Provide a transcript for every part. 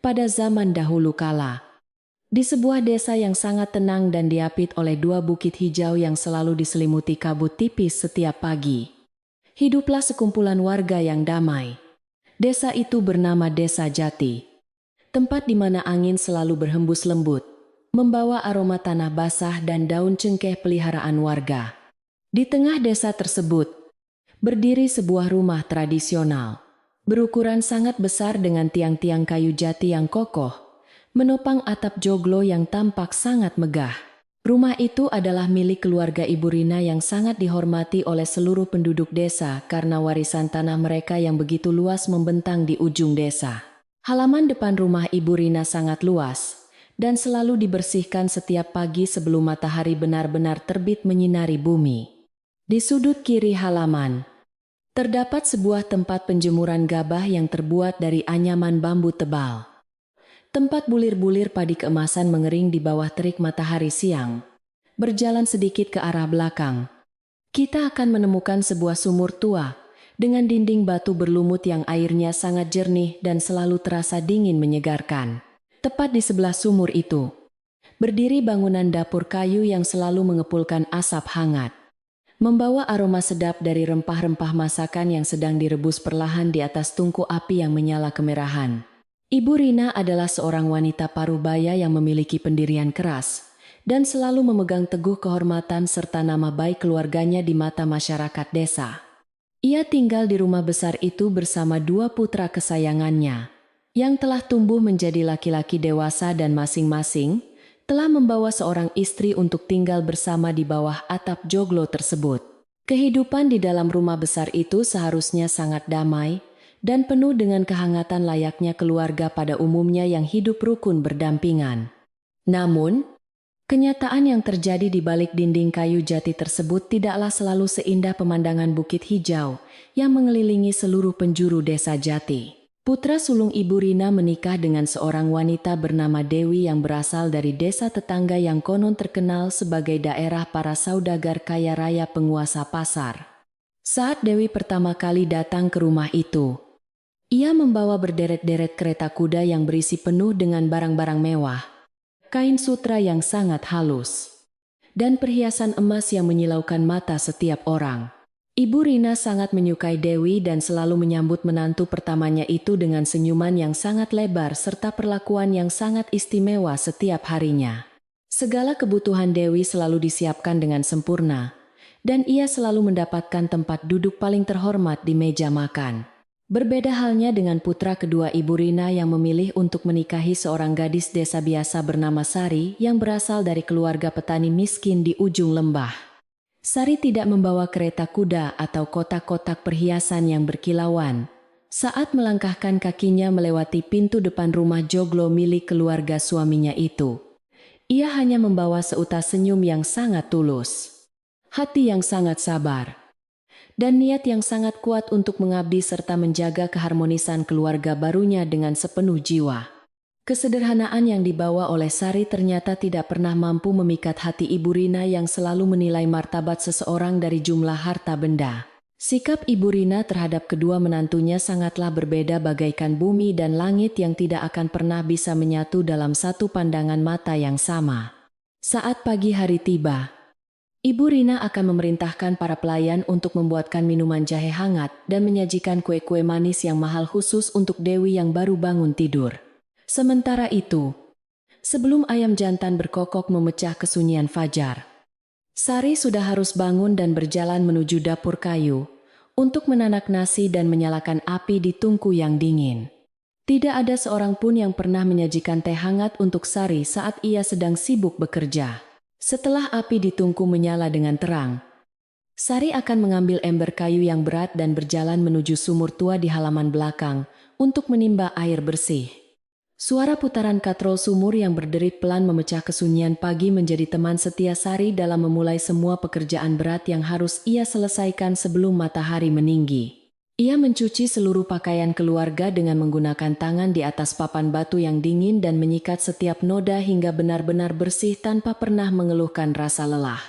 pada zaman dahulu kala. Di sebuah desa yang sangat tenang dan diapit oleh dua bukit hijau yang selalu diselimuti kabut tipis setiap pagi, hiduplah sekumpulan warga yang damai. Desa itu bernama Desa Jati, tempat di mana angin selalu berhembus lembut, membawa aroma tanah basah dan daun cengkeh peliharaan warga. Di tengah desa tersebut, berdiri sebuah rumah tradisional, berukuran sangat besar dengan tiang-tiang kayu jati yang kokoh, menopang atap joglo yang tampak sangat megah. Rumah itu adalah milik keluarga Ibu Rina yang sangat dihormati oleh seluruh penduduk desa karena warisan tanah mereka yang begitu luas membentang di ujung desa. Halaman depan rumah Ibu Rina sangat luas dan selalu dibersihkan setiap pagi sebelum matahari benar-benar terbit menyinari bumi. Di sudut kiri halaman, terdapat sebuah tempat penjemuran gabah yang terbuat dari anyaman bambu tebal. Tempat bulir-bulir padi keemasan mengering di bawah terik matahari siang. Berjalan sedikit ke arah belakang, kita akan menemukan sebuah sumur tua dengan dinding batu berlumut yang airnya sangat jernih dan selalu terasa dingin menyegarkan. Tepat di sebelah sumur itu, berdiri bangunan dapur kayu yang selalu mengepulkan asap hangat, membawa aroma sedap dari rempah-rempah masakan yang sedang direbus perlahan di atas tungku api yang menyala kemerahan. Ibu Rina adalah seorang wanita parubaya yang memiliki pendirian keras dan selalu memegang teguh kehormatan serta nama baik keluarganya di mata masyarakat desa. Ia tinggal di rumah besar itu bersama dua putra kesayangannya, yang telah tumbuh menjadi laki-laki dewasa dan masing-masing telah membawa seorang istri untuk tinggal bersama di bawah atap joglo tersebut. Kehidupan di dalam rumah besar itu seharusnya sangat damai dan penuh dengan kehangatan layaknya keluarga pada umumnya yang hidup rukun berdampingan. Namun, kenyataan yang terjadi di balik dinding kayu jati tersebut tidaklah selalu seindah pemandangan bukit hijau yang mengelilingi seluruh penjuru Desa Jati. Putra sulung Ibu Rina menikah dengan seorang wanita bernama Dewi yang berasal dari desa tetangga yang konon terkenal sebagai daerah para saudagar kaya raya penguasa pasar. Saat Dewi pertama kali datang ke rumah itu, ia membawa berderet-deret kereta kuda yang berisi penuh dengan barang-barang mewah, kain sutra yang sangat halus, dan perhiasan emas yang menyilaukan mata setiap orang. Ibu Rina sangat menyukai Dewi dan selalu menyambut menantu pertamanya itu dengan senyuman yang sangat lebar serta perlakuan yang sangat istimewa setiap harinya. Segala kebutuhan Dewi selalu disiapkan dengan sempurna, dan ia selalu mendapatkan tempat duduk paling terhormat di meja makan. Berbeda halnya dengan putra kedua Ibu Rina yang memilih untuk menikahi seorang gadis desa biasa bernama Sari yang berasal dari keluarga petani miskin di ujung lembah. Sari tidak membawa kereta kuda atau kotak-kotak perhiasan yang berkilauan saat melangkahkan kakinya melewati pintu depan rumah joglo milik keluarga suaminya itu. Ia hanya membawa seutas senyum yang sangat tulus, hati yang sangat sabar, dan niat yang sangat kuat untuk mengabdi serta menjaga keharmonisan keluarga barunya dengan sepenuh jiwa. Kesederhanaan yang dibawa oleh Sari ternyata tidak pernah mampu memikat hati Ibu Rina yang selalu menilai martabat seseorang dari jumlah harta benda. Sikap Ibu Rina terhadap kedua menantunya sangatlah berbeda bagaikan bumi dan langit yang tidak akan pernah bisa menyatu dalam satu pandangan mata yang sama. Saat pagi hari tiba, Ibu Rina akan memerintahkan para pelayan untuk membuatkan minuman jahe hangat dan menyajikan kue-kue manis yang mahal khusus untuk Dewi yang baru bangun tidur. Sementara itu, sebelum ayam jantan berkokok memecah kesunyian fajar, Sari sudah harus bangun dan berjalan menuju dapur kayu untuk menanak nasi dan menyalakan api di tungku yang dingin. Tidak ada seorang pun yang pernah menyajikan teh hangat untuk Sari saat ia sedang sibuk bekerja. Setelah api di tungku menyala dengan terang, Sari akan mengambil ember kayu yang berat dan berjalan menuju sumur tua di halaman belakang untuk menimba air bersih. Suara putaran katrol sumur yang berderit pelan memecah kesunyian pagi menjadi teman setia Sari dalam memulai semua pekerjaan berat yang harus ia selesaikan sebelum matahari meninggi. Ia mencuci seluruh pakaian keluarga dengan menggunakan tangan di atas papan batu yang dingin dan menyikat setiap noda hingga benar-benar bersih tanpa pernah mengeluhkan rasa lelah.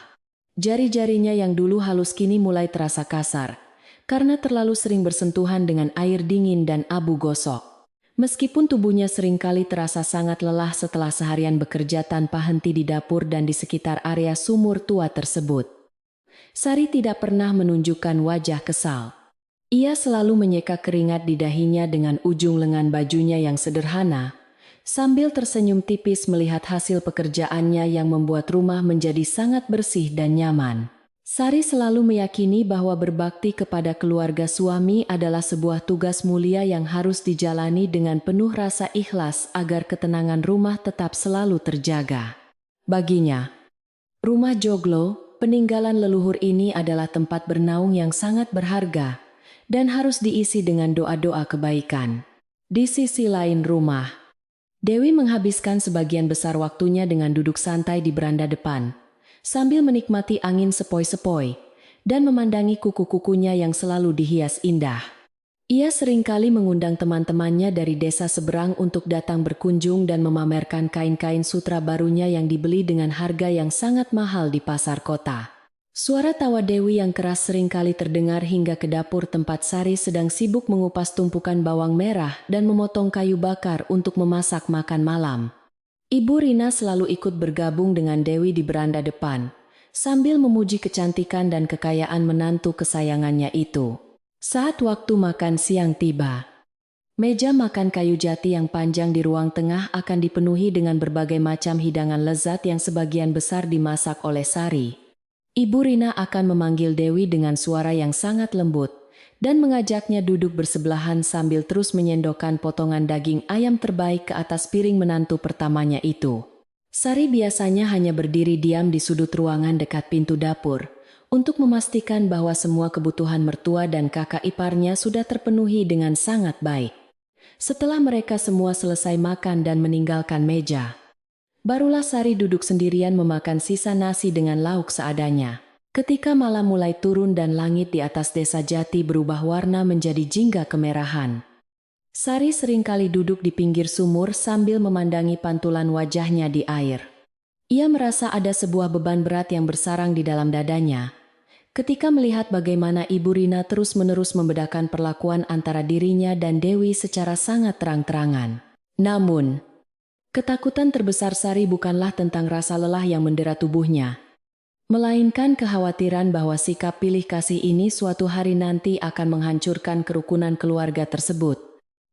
Jari-jarinya yang dulu halus kini mulai terasa kasar, karena terlalu sering bersentuhan dengan air dingin dan abu gosok. Meskipun tubuhnya seringkali terasa sangat lelah setelah seharian bekerja tanpa henti di dapur dan di sekitar area sumur tua tersebut, Sari tidak pernah menunjukkan wajah kesal. Ia selalu menyeka keringat di dahinya dengan ujung lengan bajunya yang sederhana, sambil tersenyum tipis melihat hasil pekerjaannya yang membuat rumah menjadi sangat bersih dan nyaman. Sari selalu meyakini bahwa berbakti kepada keluarga suami adalah sebuah tugas mulia yang harus dijalani dengan penuh rasa ikhlas agar ketenangan rumah tetap selalu terjaga. Baginya, rumah Joglo, peninggalan leluhur ini adalah tempat bernaung yang sangat berharga dan harus diisi dengan doa-doa kebaikan. Di sisi lain rumah, Dewi menghabiskan sebagian besar waktunya dengan duduk santai di beranda depan, sambil menikmati angin sepoi-sepoi dan memandangi kuku-kukunya yang selalu dihias indah. Ia seringkali mengundang teman-temannya dari desa seberang untuk datang berkunjung dan memamerkan kain-kain sutra barunya yang dibeli dengan harga yang sangat mahal di pasar kota. Suara tawa Dewi yang keras seringkali terdengar hingga ke dapur tempat Sari sedang sibuk mengupas tumpukan bawang merah dan memotong kayu bakar untuk memasak makan malam. Ibu Rina selalu ikut bergabung dengan Dewi di beranda depan, sambil memuji kecantikan dan kekayaan menantu kesayangannya itu. Saat waktu makan siang tiba, meja makan kayu jati yang panjang di ruang tengah akan dipenuhi dengan berbagai macam hidangan lezat yang sebagian besar dimasak oleh Sari. Ibu Rina akan memanggil Dewi dengan suara yang sangat lembut dan mengajaknya duduk bersebelahan sambil terus menyendokkan potongan daging ayam terbaik ke atas piring menantu pertamanya itu. Sari biasanya hanya berdiri diam di sudut ruangan dekat pintu dapur untuk memastikan bahwa semua kebutuhan mertua dan kakak iparnya sudah terpenuhi dengan sangat baik. Setelah mereka semua selesai makan dan meninggalkan meja, barulah Sari duduk sendirian memakan sisa nasi dengan lauk seadanya. Ketika malam mulai turun dan langit di atas desa Jati berubah warna menjadi jingga kemerahan, Sari seringkali duduk di pinggir sumur sambil memandangi pantulan wajahnya di air. Ia merasa ada sebuah beban berat yang bersarang di dalam dadanya ketika melihat bagaimana Ibu Rina terus-menerus membedakan perlakuan antara dirinya dan Dewi secara sangat terang-terangan. Namun, ketakutan terbesar Sari bukanlah tentang rasa lelah yang mendera tubuhnya, melainkan kekhawatiran bahwa sikap pilih kasih ini suatu hari nanti akan menghancurkan kerukunan keluarga tersebut.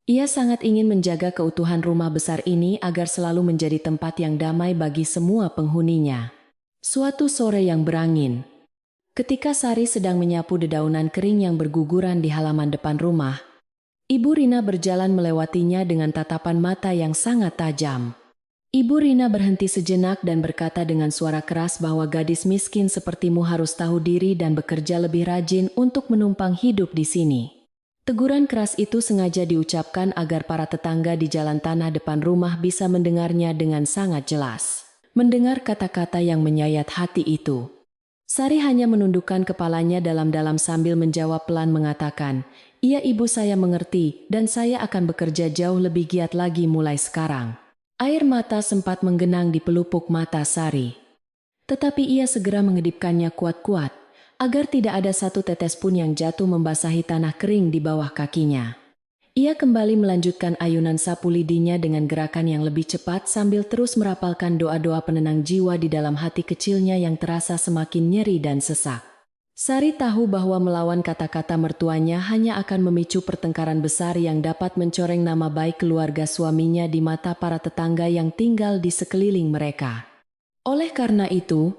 Ia sangat ingin menjaga keutuhan rumah besar ini agar selalu menjadi tempat yang damai bagi semua penghuninya. Suatu sore yang berangin, ketika Sari sedang menyapu dedaunan kering yang berguguran di halaman depan rumah, Ibu Rina berjalan melewatinya dengan tatapan mata yang sangat tajam. Ibu Rina berhenti sejenak dan berkata dengan suara keras bahwa gadis miskin sepertimu harus tahu diri dan bekerja lebih rajin untuk menumpang hidup di sini. Teguran keras itu sengaja diucapkan agar para tetangga di jalan tanah depan rumah bisa mendengarnya dengan sangat jelas. Mendengar kata-kata yang menyayat hati itu, Sari hanya menundukkan kepalanya dalam-dalam sambil menjawab pelan mengatakan, "Iya ibu, saya mengerti dan saya akan bekerja jauh lebih giat lagi mulai sekarang." Air mata sempat menggenang di pelupuk mata Sari, tetapi ia segera mengedipkannya kuat-kuat agar tidak ada satu tetes pun yang jatuh membasahi tanah kering di bawah kakinya. Ia kembali melanjutkan ayunan sapu lidinya dengan gerakan yang lebih cepat sambil terus merapalkan doa-doa penenang jiwa di dalam hati kecilnya yang terasa semakin nyeri dan sesak. Sari tahu bahwa melawan kata-kata mertuanya hanya akan memicu pertengkaran besar yang dapat mencoreng nama baik keluarga suaminya di mata para tetangga yang tinggal di sekeliling mereka. Oleh karena itu,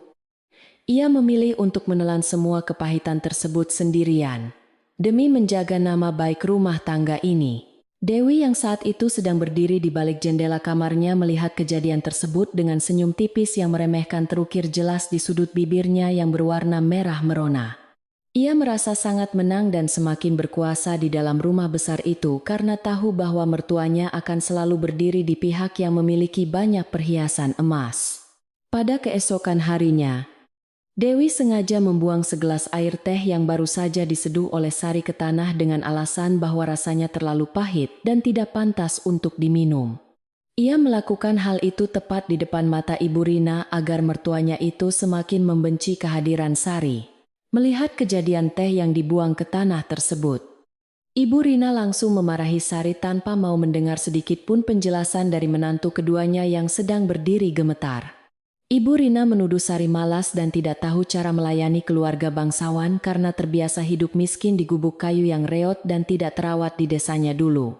ia memilih untuk menelan semua kepahitan tersebut sendirian, demi menjaga nama baik rumah tangga ini. Dewi yang saat itu sedang berdiri di balik jendela kamarnya melihat kejadian tersebut dengan senyum tipis yang meremehkan terukir jelas di sudut bibirnya yang berwarna merah merona. Ia merasa sangat menang dan semakin berkuasa di dalam rumah besar itu karena tahu bahwa mertuanya akan selalu berdiri di pihak yang memiliki banyak perhiasan emas. Pada keesokan harinya, Dewi sengaja membuang segelas air teh yang baru saja diseduh oleh Sari ke tanah dengan alasan bahwa rasanya terlalu pahit dan tidak pantas untuk diminum. Ia melakukan hal itu tepat di depan mata Ibu Rina agar mertuanya itu semakin membenci kehadiran Sari. Melihat kejadian teh yang dibuang ke tanah tersebut, Ibu Rina langsung memarahi Sari tanpa mau mendengar sedikit pun penjelasan dari menantu keduanya yang sedang berdiri gemetar. Ibu Rina menuduh Sari malas dan tidak tahu cara melayani keluarga bangsawan karena terbiasa hidup miskin di gubuk kayu yang reot dan tidak terawat di desanya dulu.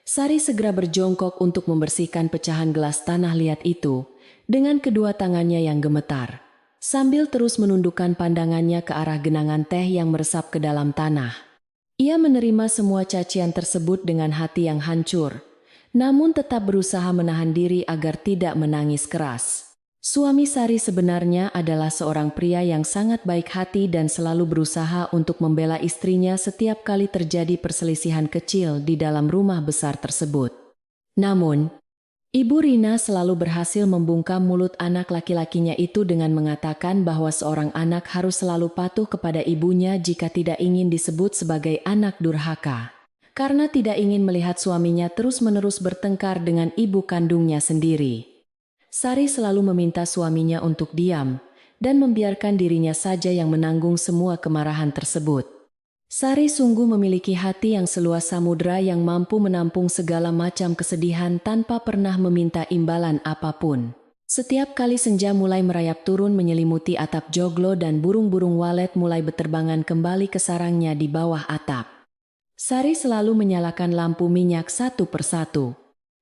Sari segera berjongkok untuk membersihkan pecahan gelas tanah liat itu dengan kedua tangannya yang gemetar, sambil terus menundukkan pandangannya ke arah genangan teh yang meresap ke dalam tanah. Ia menerima semua cacian tersebut dengan hati yang hancur, namun tetap berusaha menahan diri agar tidak menangis keras. Suami Sari sebenarnya adalah seorang pria yang sangat baik hati dan selalu berusaha untuk membela istrinya setiap kali terjadi perselisihan kecil di dalam rumah besar tersebut. Namun, Ibu Rina selalu berhasil membungkam mulut anak laki-lakinya itu dengan mengatakan bahwa seorang anak harus selalu patuh kepada ibunya jika tidak ingin disebut sebagai anak durhaka. Karena tidak ingin melihat suaminya terus-menerus bertengkar dengan ibu kandungnya sendiri. Sari selalu meminta suaminya untuk diam dan membiarkan dirinya saja yang menanggung semua kemarahan tersebut. Sari sungguh memiliki hati yang seluas samudera yang mampu menampung segala macam kesedihan tanpa pernah meminta imbalan apapun. Setiap kali senja mulai merayap turun menyelimuti atap joglo dan burung-burung walet mulai berterbangan kembali ke sarangnya di bawah atap, Sari selalu menyalakan lampu minyak satu persatu.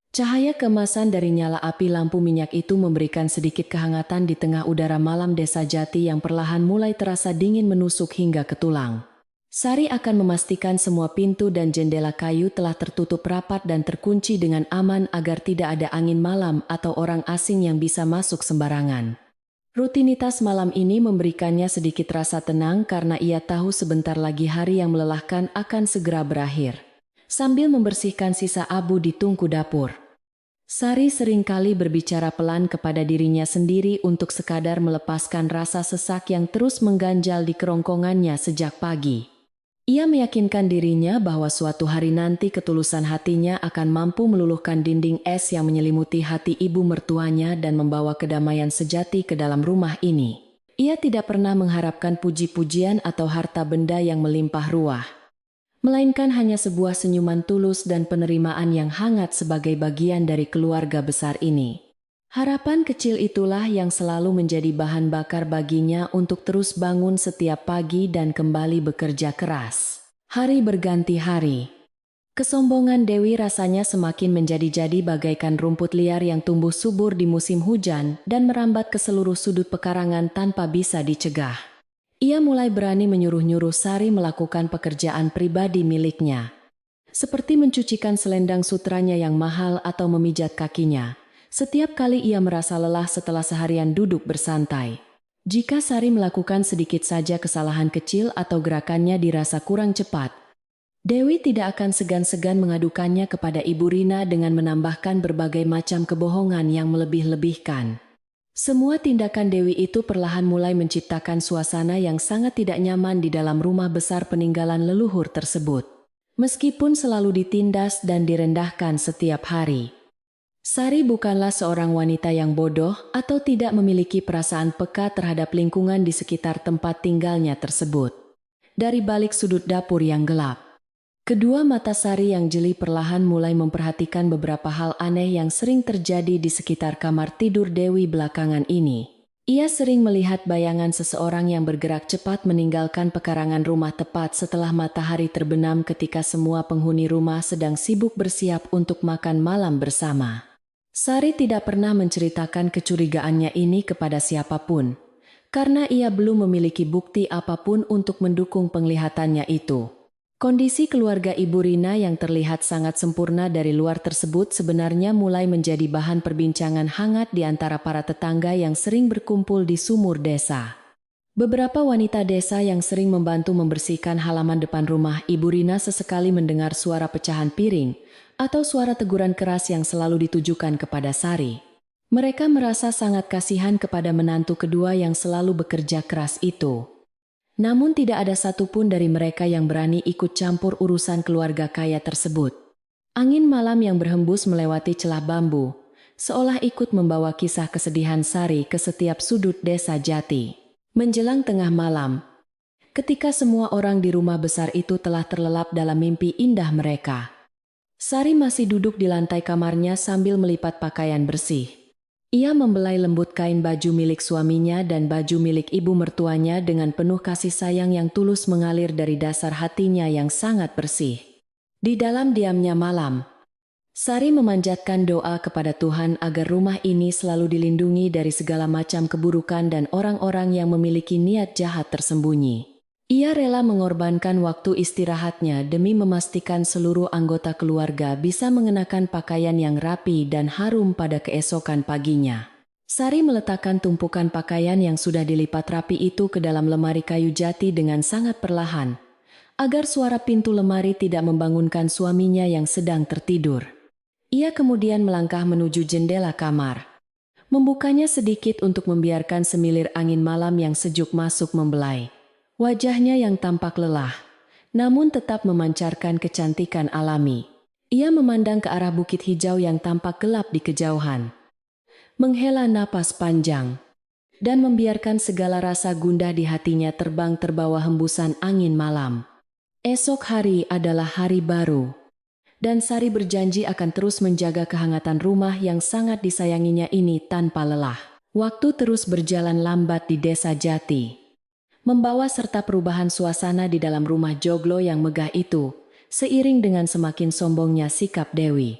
Cahaya kemasan dari nyala api lampu minyak itu memberikan sedikit kehangatan di tengah udara malam desa Jati yang perlahan mulai terasa dingin menusuk hingga ke tulang. Sari akan memastikan semua pintu dan jendela kayu telah tertutup rapat dan terkunci dengan aman agar tidak ada angin malam atau orang asing yang bisa masuk sembarangan. Rutinitas malam ini memberikannya sedikit rasa tenang karena ia tahu sebentar lagi hari yang melelahkan akan segera berakhir. Sambil membersihkan sisa abu di tungku dapur, Sari seringkali berbicara pelan kepada dirinya sendiri untuk sekadar melepaskan rasa sesak yang terus mengganjal di kerongkongannya sejak pagi. Ia meyakinkan dirinya bahwa suatu hari nanti ketulusan hatinya akan mampu meluluhkan dinding es yang menyelimuti hati ibu mertuanya dan membawa kedamaian sejati ke dalam rumah ini. Ia tidak pernah mengharapkan puji-pujian atau harta benda yang melimpah ruah, melainkan hanya sebuah senyuman tulus dan penerimaan yang hangat sebagai bagian dari keluarga besar ini. Harapan kecil itulah yang selalu menjadi bahan bakar baginya untuk terus bangun setiap pagi dan kembali bekerja keras. Hari berganti hari. Kesombongan Dewi rasanya semakin menjadi-jadi bagaikan rumput liar yang tumbuh subur di musim hujan dan merambat ke seluruh sudut pekarangan tanpa bisa dicegah. Ia mulai berani menyuruh-nyuruh Sari melakukan pekerjaan pribadi miliknya, seperti mencucikan selendang sutranya yang mahal atau memijat kakinya. Setiap kali ia merasa lelah setelah seharian duduk bersantai. Jika Sari melakukan sedikit saja kesalahan kecil atau gerakannya dirasa kurang cepat, Dewi tidak akan segan-segan mengadukannya kepada Ibu Rina dengan menambahkan berbagai macam kebohongan yang melebih-lebihkan. Semua tindakan Dewi itu perlahan mulai menciptakan suasana yang sangat tidak nyaman di dalam rumah besar peninggalan leluhur tersebut. Meskipun selalu ditindas dan direndahkan setiap hari, Sari bukanlah seorang wanita yang bodoh atau tidak memiliki perasaan peka terhadap lingkungan di sekitar tempat tinggalnya tersebut. Dari balik sudut dapur yang gelap, kedua mata Sari yang jeli perlahan mulai memperhatikan beberapa hal aneh yang sering terjadi di sekitar kamar tidur Dewi belakangan ini. Ia sering melihat bayangan seseorang yang bergerak cepat meninggalkan pekarangan rumah tepat setelah matahari terbenam ketika semua penghuni rumah sedang sibuk bersiap untuk makan malam bersama. Sari tidak pernah menceritakan kecurigaannya ini kepada siapapun, karena ia belum memiliki bukti apapun untuk mendukung penglihatannya itu. Kondisi keluarga Ibu Rina yang terlihat sangat sempurna dari luar tersebut sebenarnya mulai menjadi bahan perbincangan hangat di antara para tetangga yang sering berkumpul di sumur desa. Beberapa wanita desa yang sering membantu membersihkan halaman depan rumah Ibu Rina sesekali mendengar suara pecahan piring atau suara teguran keras yang selalu ditujukan kepada Sari. Mereka merasa sangat kasihan kepada menantu kedua yang selalu bekerja keras itu. Namun tidak ada satupun dari mereka yang berani ikut campur urusan keluarga kaya tersebut. Angin malam yang berhembus melewati celah bambu, seolah ikut membawa kisah kesedihan Sari ke setiap sudut desa Jati. Menjelang tengah malam, ketika semua orang di rumah besar itu telah terlelap dalam mimpi indah mereka. Sari masih duduk di lantai kamarnya sambil melipat pakaian bersih. Ia membelai lembut kain baju milik suaminya dan baju milik ibu mertuanya dengan penuh kasih sayang yang tulus mengalir dari dasar hatinya yang sangat bersih. Di dalam diamnya malam, Sari memanjatkan doa kepada Tuhan agar rumah ini selalu dilindungi dari segala macam keburukan dan orang-orang yang memiliki niat jahat tersembunyi. Ia rela mengorbankan waktu istirahatnya demi memastikan seluruh anggota keluarga bisa mengenakan pakaian yang rapi dan harum pada keesokan paginya. Sari meletakkan tumpukan pakaian yang sudah dilipat rapi itu ke dalam lemari kayu jati dengan sangat perlahan, agar suara pintu lemari tidak membangunkan suaminya yang sedang tertidur. Ia kemudian melangkah menuju jendela kamar. Membukanya sedikit untuk membiarkan semilir angin malam yang sejuk masuk membelai wajahnya yang tampak lelah, namun tetap memancarkan kecantikan alami. Ia memandang ke arah bukit hijau yang tampak gelap di kejauhan. Menghela napas panjang dan membiarkan segala rasa gundah di hatinya terbang terbawa hembusan angin malam. Esok hari adalah hari baru. Dan Sari berjanji akan terus menjaga kehangatan rumah yang sangat disayanginya ini tanpa lelah. Waktu terus berjalan lambat di desa Jati, membawa serta perubahan suasana di dalam rumah joglo yang megah itu, seiring dengan semakin sombongnya sikap Dewi.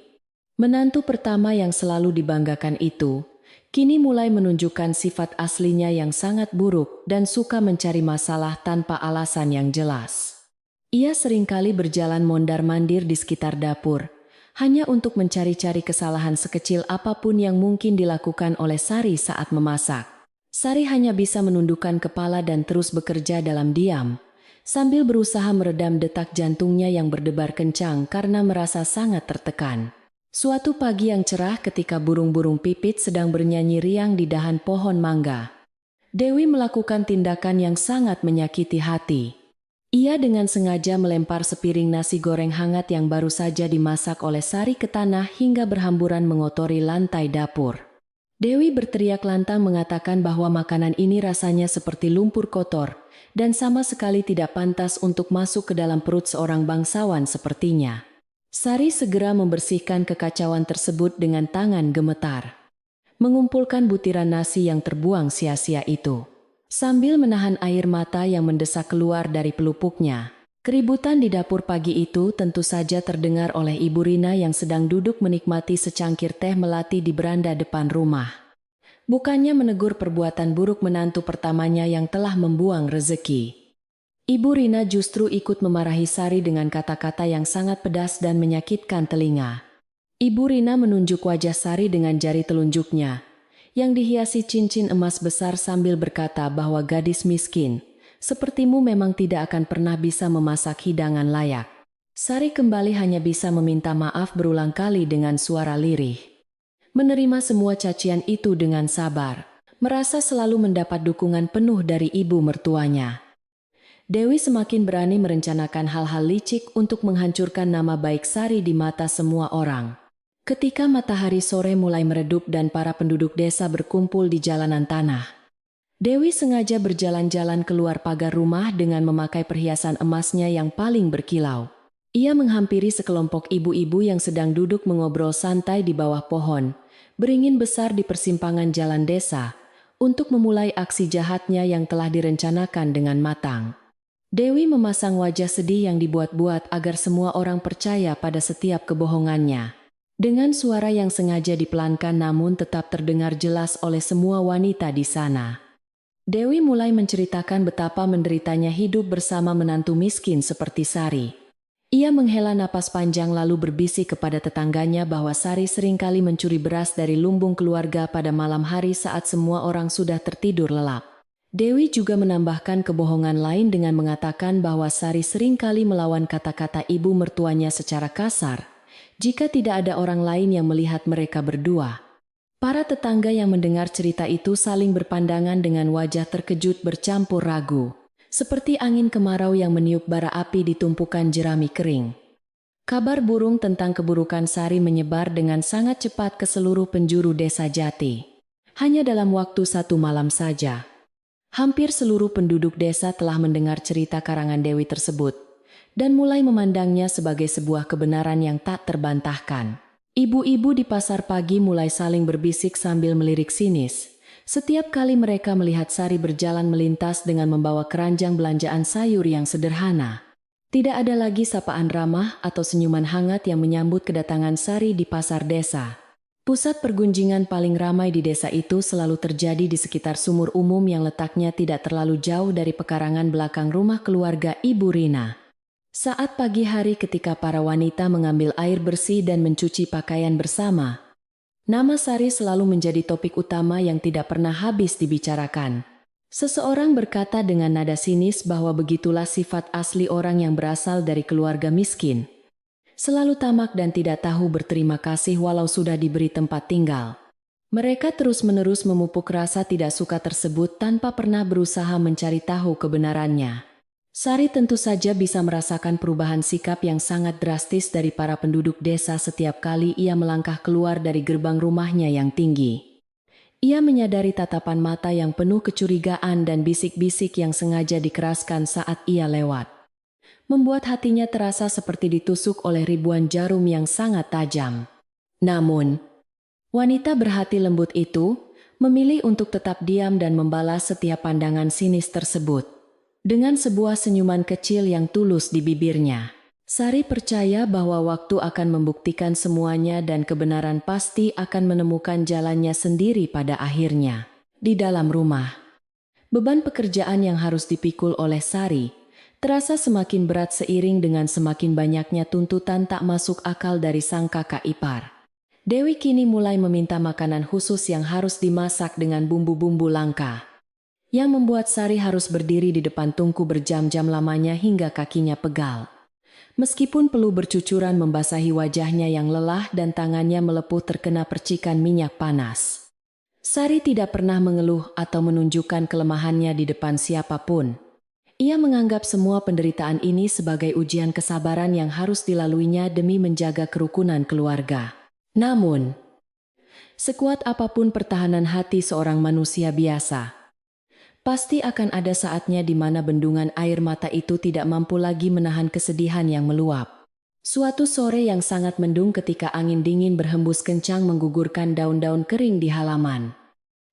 Menantu pertama yang selalu dibanggakan itu, kini mulai menunjukkan sifat aslinya yang sangat buruk dan suka mencari masalah tanpa alasan yang jelas. Ia seringkali berjalan mondar-mandir di sekitar dapur, hanya untuk mencari-cari kesalahan sekecil apapun yang mungkin dilakukan oleh Sari saat memasak. Sari hanya bisa menundukkan kepala dan terus bekerja dalam diam, sambil berusaha meredam detak jantungnya yang berdebar kencang karena merasa sangat tertekan. Suatu pagi yang cerah ketika burung-burung pipit sedang bernyanyi riang di dahan pohon mangga, Dewi melakukan tindakan yang sangat menyakiti hati. Ia dengan sengaja melempar sepiring nasi goreng hangat yang baru saja dimasak oleh Sari ke tanah hingga berhamburan mengotori lantai dapur. Dewi berteriak lantang mengatakan bahwa makanan ini rasanya seperti lumpur kotor dan sama sekali tidak pantas untuk masuk ke dalam perut seorang bangsawan sepertinya. Sari segera membersihkan kekacauan tersebut dengan tangan gemetar, mengumpulkan butiran nasi yang terbuang sia-sia itu, sambil menahan air mata yang mendesak keluar dari pelupuknya. Keributan di dapur pagi itu tentu saja terdengar oleh Ibu Rina yang sedang duduk menikmati secangkir teh melati di beranda depan rumah. Bukannya menegur perbuatan buruk menantu pertamanya yang telah membuang rezeki, Ibu Rina justru ikut memarahi Sari dengan kata-kata yang sangat pedas dan menyakitkan telinga. Ibu Rina menunjuk wajah Sari dengan jari telunjuknya, yang dihiasi cincin emas besar sambil berkata bahwa gadis miskin sepertimu memang tidak akan pernah bisa memasak hidangan layak. Sari kembali hanya bisa meminta maaf berulang kali dengan suara lirih. Menerima semua cacian itu dengan sabar, merasa selalu mendapat dukungan penuh dari ibu mertuanya. Dewi semakin berani merencanakan hal-hal licik untuk menghancurkan nama baik Sari di mata semua orang. Ketika matahari sore mulai meredup dan para penduduk desa berkumpul di jalanan tanah, Dewi sengaja berjalan-jalan keluar pagar rumah dengan memakai perhiasan emasnya yang paling berkilau. Ia menghampiri sekelompok ibu-ibu yang sedang duduk mengobrol santai di bawah pohon beringin besar di persimpangan jalan desa untuk memulai aksi jahatnya yang telah direncanakan dengan matang. Dewi memasang wajah sedih yang dibuat-buat agar semua orang percaya pada setiap kebohongannya. Dengan suara yang sengaja dipelankan namun tetap terdengar jelas oleh semua wanita di sana, Dewi mulai menceritakan betapa menderitanya hidup bersama menantu miskin seperti Sari. Ia menghela napas panjang lalu berbisik kepada tetangganya bahwa Sari seringkali mencuri beras dari lumbung keluarga pada malam hari saat semua orang sudah tertidur lelap. Dewi juga menambahkan kebohongan lain dengan mengatakan bahwa Sari seringkali melawan kata-kata ibu mertuanya secara kasar jika tidak ada orang lain yang melihat mereka berdua. Para tetangga yang mendengar cerita itu saling berpandangan dengan wajah terkejut bercampur ragu, seperti angin kemarau yang meniup bara api di tumpukan jerami kering. Kabar burung tentang keburukan Sari menyebar dengan sangat cepat ke seluruh penjuru desa Jati. Hanya dalam waktu 1 malam saja, Hampir seluruh penduduk desa telah mendengar cerita karangan Dewi tersebut dan mulai memandangnya sebagai sebuah kebenaran yang tak terbantahkan. Ibu-ibu di pasar pagi mulai saling berbisik sambil melirik sinis. Setiap kali mereka melihat Sari berjalan melintas dengan membawa keranjang belanjaan sayur yang sederhana. Tidak ada lagi sapaan ramah atau senyuman hangat yang menyambut kedatangan Sari di pasar desa. Pusat pergunjingan paling ramai di desa itu selalu terjadi di sekitar sumur umum yang letaknya tidak terlalu jauh dari pekarangan belakang rumah keluarga Ibu Rina. Saat pagi hari ketika para wanita mengambil air bersih dan mencuci pakaian bersama, nama Sari selalu menjadi topik utama yang tidak pernah habis dibicarakan. Seseorang berkata dengan nada sinis bahwa begitulah sifat asli orang yang berasal dari keluarga miskin. Selalu tamak dan tidak tahu berterima kasih walau sudah diberi tempat tinggal. Mereka terus-menerus memupuk rasa tidak suka tersebut tanpa pernah berusaha mencari tahu kebenarannya. Sari tentu saja bisa merasakan perubahan sikap yang sangat drastis dari para penduduk desa setiap kali ia melangkah keluar dari gerbang rumahnya yang tinggi. Ia menyadari tatapan mata yang penuh kecurigaan dan bisik-bisik yang sengaja dikeraskan saat ia lewat. Membuat hatinya terasa seperti ditusuk oleh ribuan jarum yang sangat tajam. Namun, wanita berhati lembut itu memilih untuk tetap diam dan membalas setiap pandangan sinis tersebut dengan sebuah senyuman kecil yang tulus di bibirnya. Sari percaya bahwa waktu akan membuktikan semuanya dan kebenaran pasti akan menemukan jalannya sendiri pada akhirnya. Di dalam rumah, beban pekerjaan yang harus dipikul oleh Sari terasa semakin berat seiring dengan semakin banyaknya tuntutan tak masuk akal dari sang kakak ipar. Dewi kini mulai meminta makanan khusus yang harus dimasak dengan bumbu-bumbu langka, yang membuat Sari harus berdiri di depan tungku berjam-jam lamanya hingga kakinya pegal. Meskipun peluh bercucuran membasahi wajahnya yang lelah dan tangannya melepuh terkena percikan minyak panas. Sari tidak pernah mengeluh atau menunjukkan kelemahannya di depan siapapun. Ia menganggap semua penderitaan ini sebagai ujian kesabaran yang harus dilaluinya demi menjaga kerukunan keluarga. Namun, sekuat apapun pertahanan hati seorang manusia biasa, pasti akan ada saatnya di mana bendungan air mata itu tidak mampu lagi menahan kesedihan yang meluap. Suatu sore yang sangat mendung ketika angin dingin berhembus kencang menggugurkan daun-daun kering di halaman.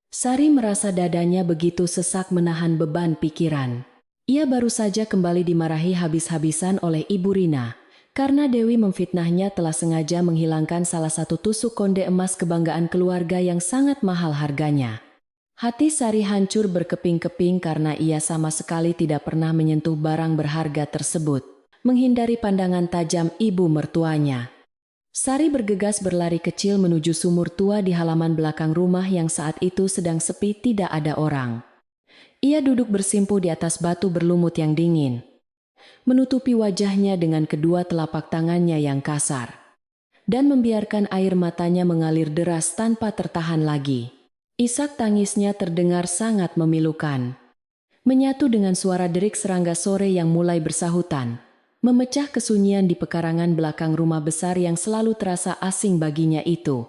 Sari merasa dadanya begitu sesak menahan beban pikiran. Ia baru saja kembali dimarahi habis-habisan oleh Ibu Rina, karena Dewi memfitnahnya telah sengaja menghilangkan salah satu tusuk konde emas kebanggaan keluarga yang sangat mahal harganya. Hati Sari hancur berkeping-keping karena ia sama sekali tidak pernah menyentuh barang berharga tersebut, menghindari pandangan tajam ibu mertuanya. Sari bergegas berlari kecil menuju sumur tua di halaman belakang rumah yang saat itu sedang sepi, tidak ada orang. Ia duduk bersimpuh di atas batu berlumut yang dingin, menutupi wajahnya dengan kedua telapak tangannya yang kasar, dan membiarkan air matanya mengalir deras tanpa tertahan lagi. Isak tangisnya terdengar sangat memilukan, menyatu dengan suara derik serangga sore yang mulai bersahutan, memecah kesunyian di pekarangan belakang rumah besar yang selalu terasa asing baginya itu.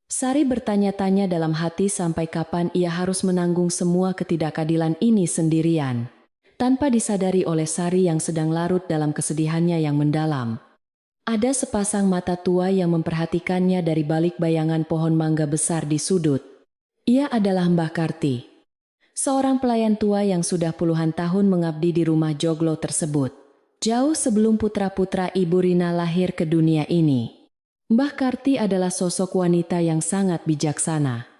Sari bertanya-tanya dalam hati sampai kapan ia harus menanggung semua ketidakadilan ini sendirian, tanpa disadari oleh Sari yang sedang larut dalam kesedihannya yang mendalam. Ada sepasang mata tua yang memperhatikannya dari balik bayangan pohon mangga besar di sudut. Ia adalah Mbah Karti, seorang pelayan tua yang sudah puluhan tahun mengabdi di rumah joglo tersebut, jauh sebelum putra-putra Ibu Rina lahir ke dunia ini. Mbah Karti adalah sosok wanita yang sangat bijaksana.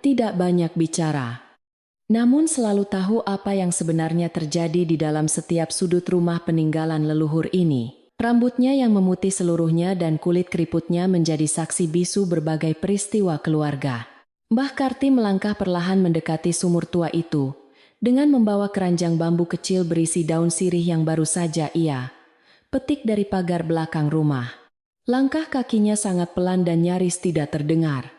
Tidak banyak bicara, namun selalu tahu apa yang sebenarnya terjadi di dalam setiap sudut rumah peninggalan leluhur ini. Rambutnya yang memutih seluruhnya dan kulit keriputnya menjadi saksi bisu berbagai peristiwa keluarga. Mbah Karti melangkah perlahan mendekati sumur tua itu, dengan membawa keranjang bambu kecil berisi daun sirih yang baru saja ia petik dari pagar belakang rumah. Langkah kakinya sangat pelan dan nyaris tidak terdengar.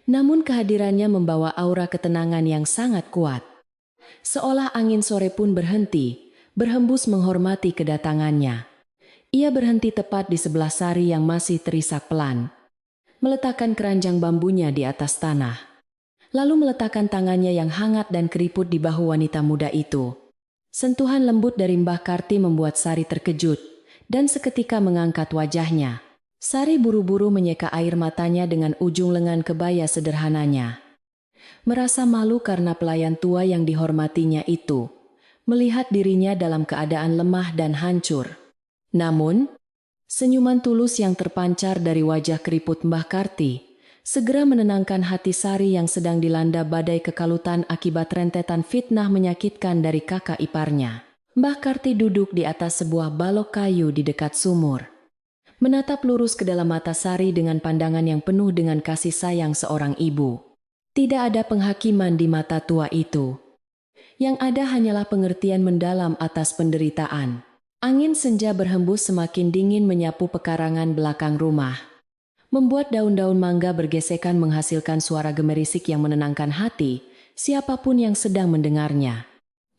Namun kehadirannya membawa aura ketenangan yang sangat kuat. Seolah angin sore pun berhenti, berhembus menghormati kedatangannya. Ia berhenti tepat di sebelah Sari yang masih terisak pelan, meletakkan keranjang bambunya di atas tanah. lalu meletakkan tangannya yang hangat dan keriput di bahu wanita muda itu. Sentuhan lembut dari Mbah Karti membuat Sari terkejut, dan seketika mengangkat wajahnya. Sari buru-buru menyeka air matanya dengan ujung lengan kebaya sederhananya. Merasa malu karena pelayan tua yang dihormatinya itu melihat dirinya dalam keadaan lemah dan hancur. Namun, senyuman tulus yang terpancar dari wajah keriput Mbah Karti segera menenangkan hati Sari yang sedang dilanda badai kekalutan akibat rentetan fitnah menyakitkan dari kakak iparnya. Mbah Karti duduk di atas sebuah balok kayu di dekat sumur, menatap lurus ke dalam mata Sari dengan pandangan yang penuh dengan kasih sayang seorang ibu. Tidak ada penghakiman di mata tua itu. Yang ada hanyalah pengertian mendalam atas penderitaan. Angin senja berhembus semakin dingin menyapu pekarangan belakang rumah, membuat daun-daun mangga bergesekan menghasilkan suara gemerisik yang menenangkan hati siapapun yang sedang mendengarnya.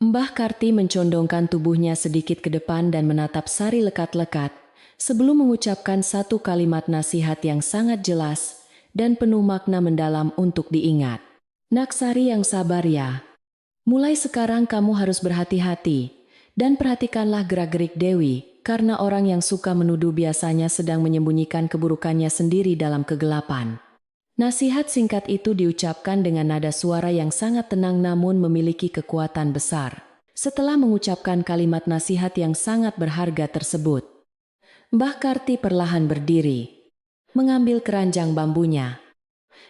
Mbah Karti mencondongkan tubuhnya sedikit ke depan dan menatap Sari lekat-lekat sebelum mengucapkan satu kalimat nasihat yang sangat jelas dan penuh makna mendalam untuk diingat. Nak Sari yang sabar ya. Mulai sekarang kamu harus berhati-hati dan perhatikanlah gerak-gerik Dewi, karena orang yang suka menuduh biasanya sedang menyembunyikan keburukannya sendiri dalam kegelapan. Nasihat singkat itu diucapkan dengan nada suara yang sangat tenang namun memiliki kekuatan besar. Setelah mengucapkan kalimat nasihat yang sangat berharga tersebut, Mbah Karti perlahan berdiri, mengambil keranjang bambunya,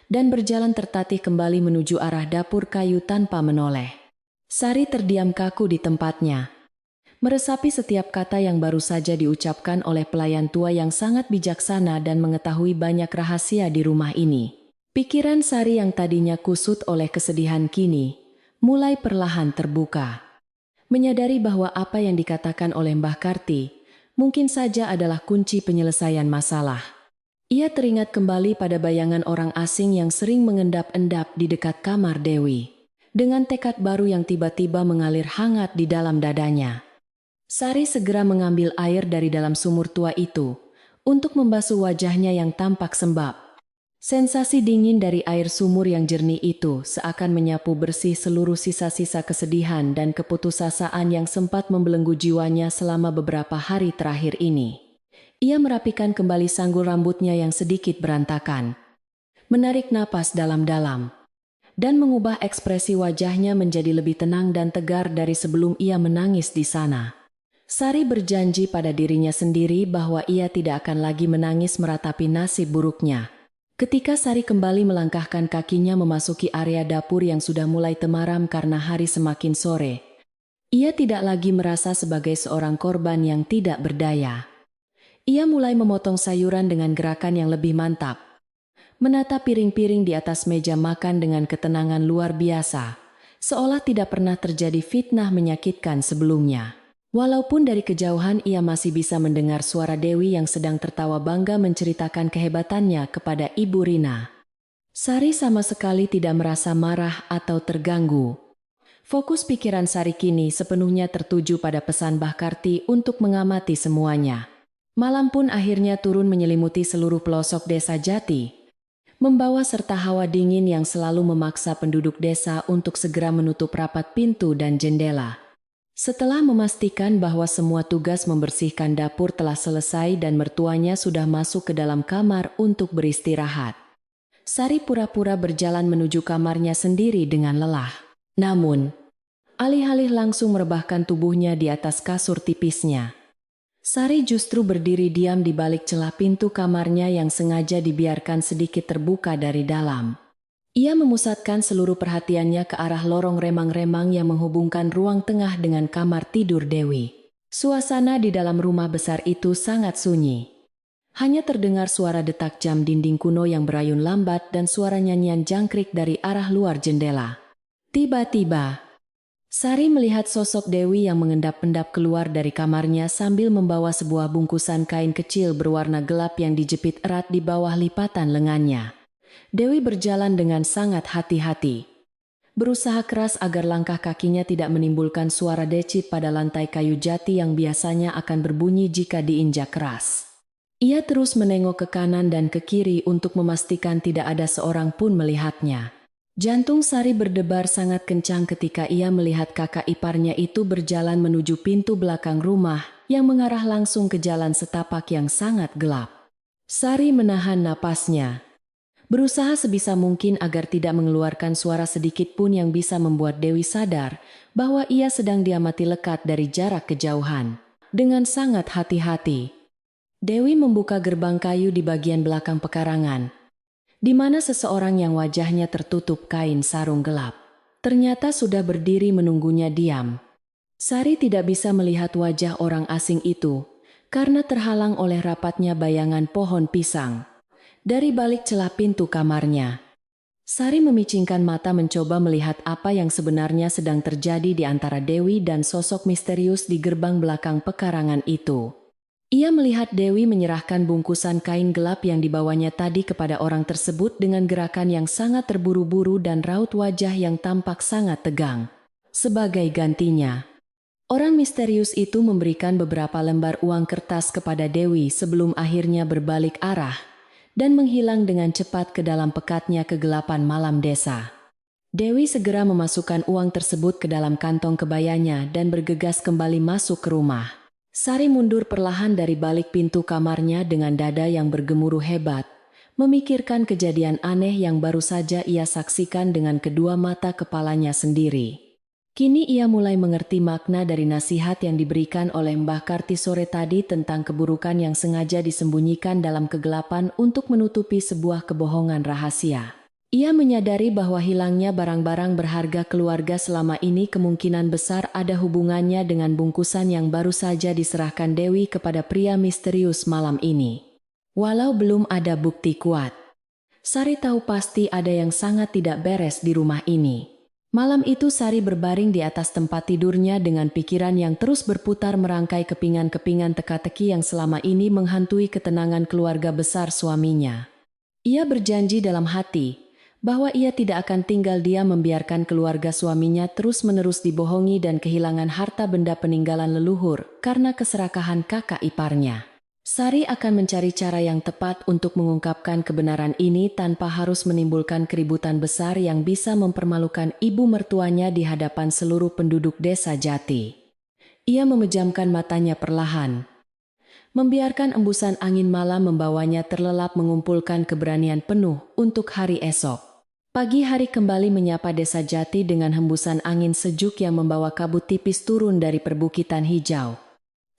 dan berjalan tertatih kembali menuju arah dapur kayu tanpa menoleh. Sari terdiam kaku di tempatnya, meresapi setiap kata yang baru saja diucapkan oleh pelayan tua yang sangat bijaksana dan mengetahui banyak rahasia di rumah ini. Pikiran Sari yang tadinya kusut oleh kesedihan kini mulai perlahan terbuka. Menyadari bahwa apa yang dikatakan oleh Mbah Karti mungkin saja adalah kunci penyelesaian masalah. Ia teringat kembali pada bayangan orang asing yang sering mengendap-endap di dekat kamar Dewi, dengan tekad baru yang tiba-tiba mengalir hangat di dalam dadanya. Sari segera mengambil air dari dalam sumur tua itu untuk membasuh wajahnya yang tampak sembab. Sensasi dingin dari air sumur yang jernih itu seakan menyapu bersih seluruh sisa-sisa kesedihan dan keputusasaan yang sempat membelenggu jiwanya selama beberapa hari terakhir ini. Ia merapikan kembali sanggul rambutnya yang sedikit berantakan, menarik napas dalam-dalam, dan mengubah ekspresi wajahnya menjadi lebih tenang dan tegar dari sebelum ia menangis di sana. Sari berjanji pada dirinya sendiri bahwa ia tidak akan lagi menangis meratapi nasib buruknya. Ketika Sari kembali melangkahkan kakinya memasuki area dapur yang sudah mulai temaram karena hari semakin sore, ia tidak lagi merasa sebagai seorang korban yang tidak berdaya. Ia mulai memotong sayuran dengan gerakan yang lebih mantap, menata piring-piring di atas meja makan dengan ketenangan luar biasa, seolah tidak pernah terjadi fitnah menyakitkan sebelumnya. Walaupun dari kejauhan ia masih bisa mendengar suara Dewi yang sedang tertawa bangga menceritakan kehebatannya kepada Ibu Rina. Sari sama sekali tidak merasa marah atau terganggu. Fokus pikiran Sari kini sepenuhnya tertuju pada pesan Mbah Karti untuk mengamati semuanya. Malam pun akhirnya turun menyelimuti seluruh pelosok desa Jati, membawa serta hawa dingin yang selalu memaksa penduduk desa untuk segera menutup rapat pintu dan jendela. Setelah memastikan bahwa semua tugas membersihkan dapur telah selesai dan mertuanya sudah masuk ke dalam kamar untuk beristirahat, Sari pura-pura berjalan menuju kamarnya sendiri dengan lelah. Namun, alih-alih langsung merebahkan tubuhnya di atas kasur tipisnya, Sari justru berdiri diam di balik celah pintu kamarnya yang sengaja dibiarkan sedikit terbuka dari dalam. Ia memusatkan seluruh perhatiannya ke arah lorong remang-remang yang menghubungkan ruang tengah dengan kamar tidur Dewi. Suasana di dalam rumah besar itu sangat sunyi. Hanya terdengar suara detak jam dinding kuno yang berayun lambat dan suara nyanyian jangkrik dari arah luar jendela. Tiba-tiba, Sari melihat sosok Dewi yang mengendap-endap keluar dari kamarnya sambil membawa sebuah bungkusan kain kecil berwarna gelap yang dijepit erat di bawah lipatan lengannya. Dewi berjalan dengan sangat hati-hati, berusaha keras agar langkah kakinya tidak menimbulkan suara decit pada lantai kayu jati yang biasanya akan berbunyi jika diinjak keras. Ia terus menengok ke kanan dan ke kiri untuk memastikan tidak ada seorang pun melihatnya. Jantung Sari berdebar sangat kencang ketika ia melihat kakak iparnya itu berjalan menuju pintu belakang rumah yang mengarah langsung ke jalan setapak yang sangat gelap. Sari menahan napasnya, berusaha sebisa mungkin agar tidak mengeluarkan suara sedikit pun yang bisa membuat Dewi sadar bahwa ia sedang diamati lekat dari jarak kejauhan. Dengan sangat hati-hati, Dewi membuka gerbang kayu di bagian belakang pekarangan, di mana seseorang yang wajahnya tertutup kain sarung gelap ternyata sudah berdiri menunggunya diam. Sari tidak bisa melihat wajah orang asing itu karena terhalang oleh rapatnya bayangan pohon pisang dari balik celah pintu kamarnya. Sari memicingkan mata mencoba melihat apa yang sebenarnya sedang terjadi di antara Dewi dan sosok misterius di gerbang belakang pekarangan itu. Ia melihat Dewi menyerahkan bungkusan kain gelap yang dibawanya tadi kepada orang tersebut dengan gerakan yang sangat terburu-buru dan raut wajah yang tampak sangat tegang. Sebagai gantinya, orang misterius itu memberikan beberapa lembar uang kertas kepada Dewi sebelum akhirnya berbalik arah dan menghilang dengan cepat ke dalam pekatnya kegelapan malam desa. Dewi segera memasukkan uang tersebut ke dalam kantong kebayanya dan bergegas kembali masuk ke rumah. Sari mundur perlahan dari balik pintu kamarnya dengan dada yang bergemuruh hebat, memikirkan kejadian aneh yang baru saja ia saksikan dengan kedua mata kepalanya sendiri. Kini ia mulai mengerti makna dari nasihat yang diberikan oleh Mbah Karti sore tadi tentang keburukan yang sengaja disembunyikan dalam kegelapan untuk menutupi sebuah kebohongan rahasia. Ia menyadari bahwa hilangnya barang-barang berharga keluarga selama ini kemungkinan besar ada hubungannya dengan bungkusan yang baru saja diserahkan Dewi kepada pria misterius malam ini. Walau belum ada bukti kuat, Sari tahu pasti ada yang sangat tidak beres di rumah ini. Malam itu Sari berbaring di atas tempat tidurnya dengan pikiran yang terus berputar merangkai kepingan-kepingan teka-teki yang selama ini menghantui ketenangan keluarga besar suaminya. Ia berjanji dalam hati bahwa ia tidak akan tinggal diam membiarkan keluarga suaminya terus-menerus dibohongi dan kehilangan harta benda peninggalan leluhur karena keserakahan kakak iparnya. Sari akan mencari cara yang tepat untuk mengungkapkan kebenaran ini tanpa harus menimbulkan keributan besar yang bisa mempermalukan ibu mertuanya di hadapan seluruh penduduk desa Jati. Ia memejamkan matanya perlahan, membiarkan embusan angin malam membawanya terlelap mengumpulkan keberanian penuh untuk hari esok. Pagi hari kembali menyapa desa Jati dengan hembusan angin sejuk yang membawa kabut tipis turun dari perbukitan hijau.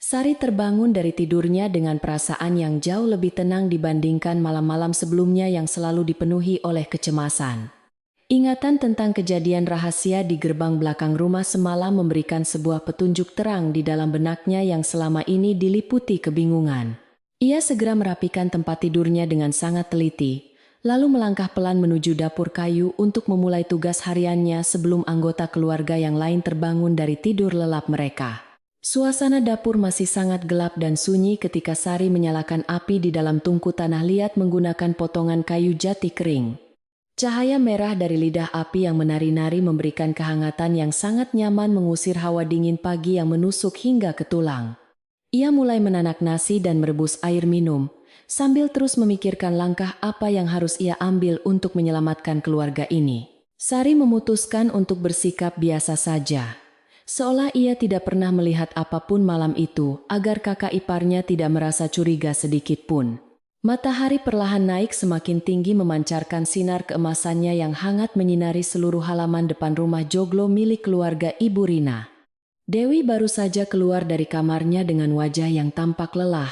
Sari terbangun dari tidurnya dengan perasaan yang jauh lebih tenang dibandingkan malam-malam sebelumnya yang selalu dipenuhi oleh kecemasan. Ingatan tentang kejadian rahasia di gerbang belakang rumah semalam memberikan sebuah petunjuk terang di dalam benaknya yang selama ini diliputi kebingungan. Ia segera merapikan tempat tidurnya dengan sangat teliti, lalu melangkah pelan menuju dapur kayu untuk memulai tugas hariannya sebelum anggota keluarga yang lain terbangun dari tidur lelap mereka. Suasana dapur masih sangat gelap dan sunyi ketika Sari menyalakan api di dalam tungku tanah liat menggunakan potongan kayu jati kering. Cahaya merah dari lidah api yang menari-nari memberikan kehangatan yang sangat nyaman mengusir hawa dingin pagi yang menusuk hingga ke tulang. Ia mulai menanak nasi dan merebus air minum, sambil terus memikirkan langkah apa yang harus ia ambil untuk menyelamatkan keluarga ini. Sari memutuskan untuk bersikap biasa saja, seolah ia tidak pernah melihat apapun malam itu agar kakak iparnya tidak merasa curiga sedikit pun. Matahari perlahan naik semakin tinggi memancarkan sinar keemasannya yang hangat menyinari seluruh halaman depan rumah joglo milik keluarga Ibu Rina. Dewi baru saja keluar dari kamarnya dengan wajah yang tampak lelah,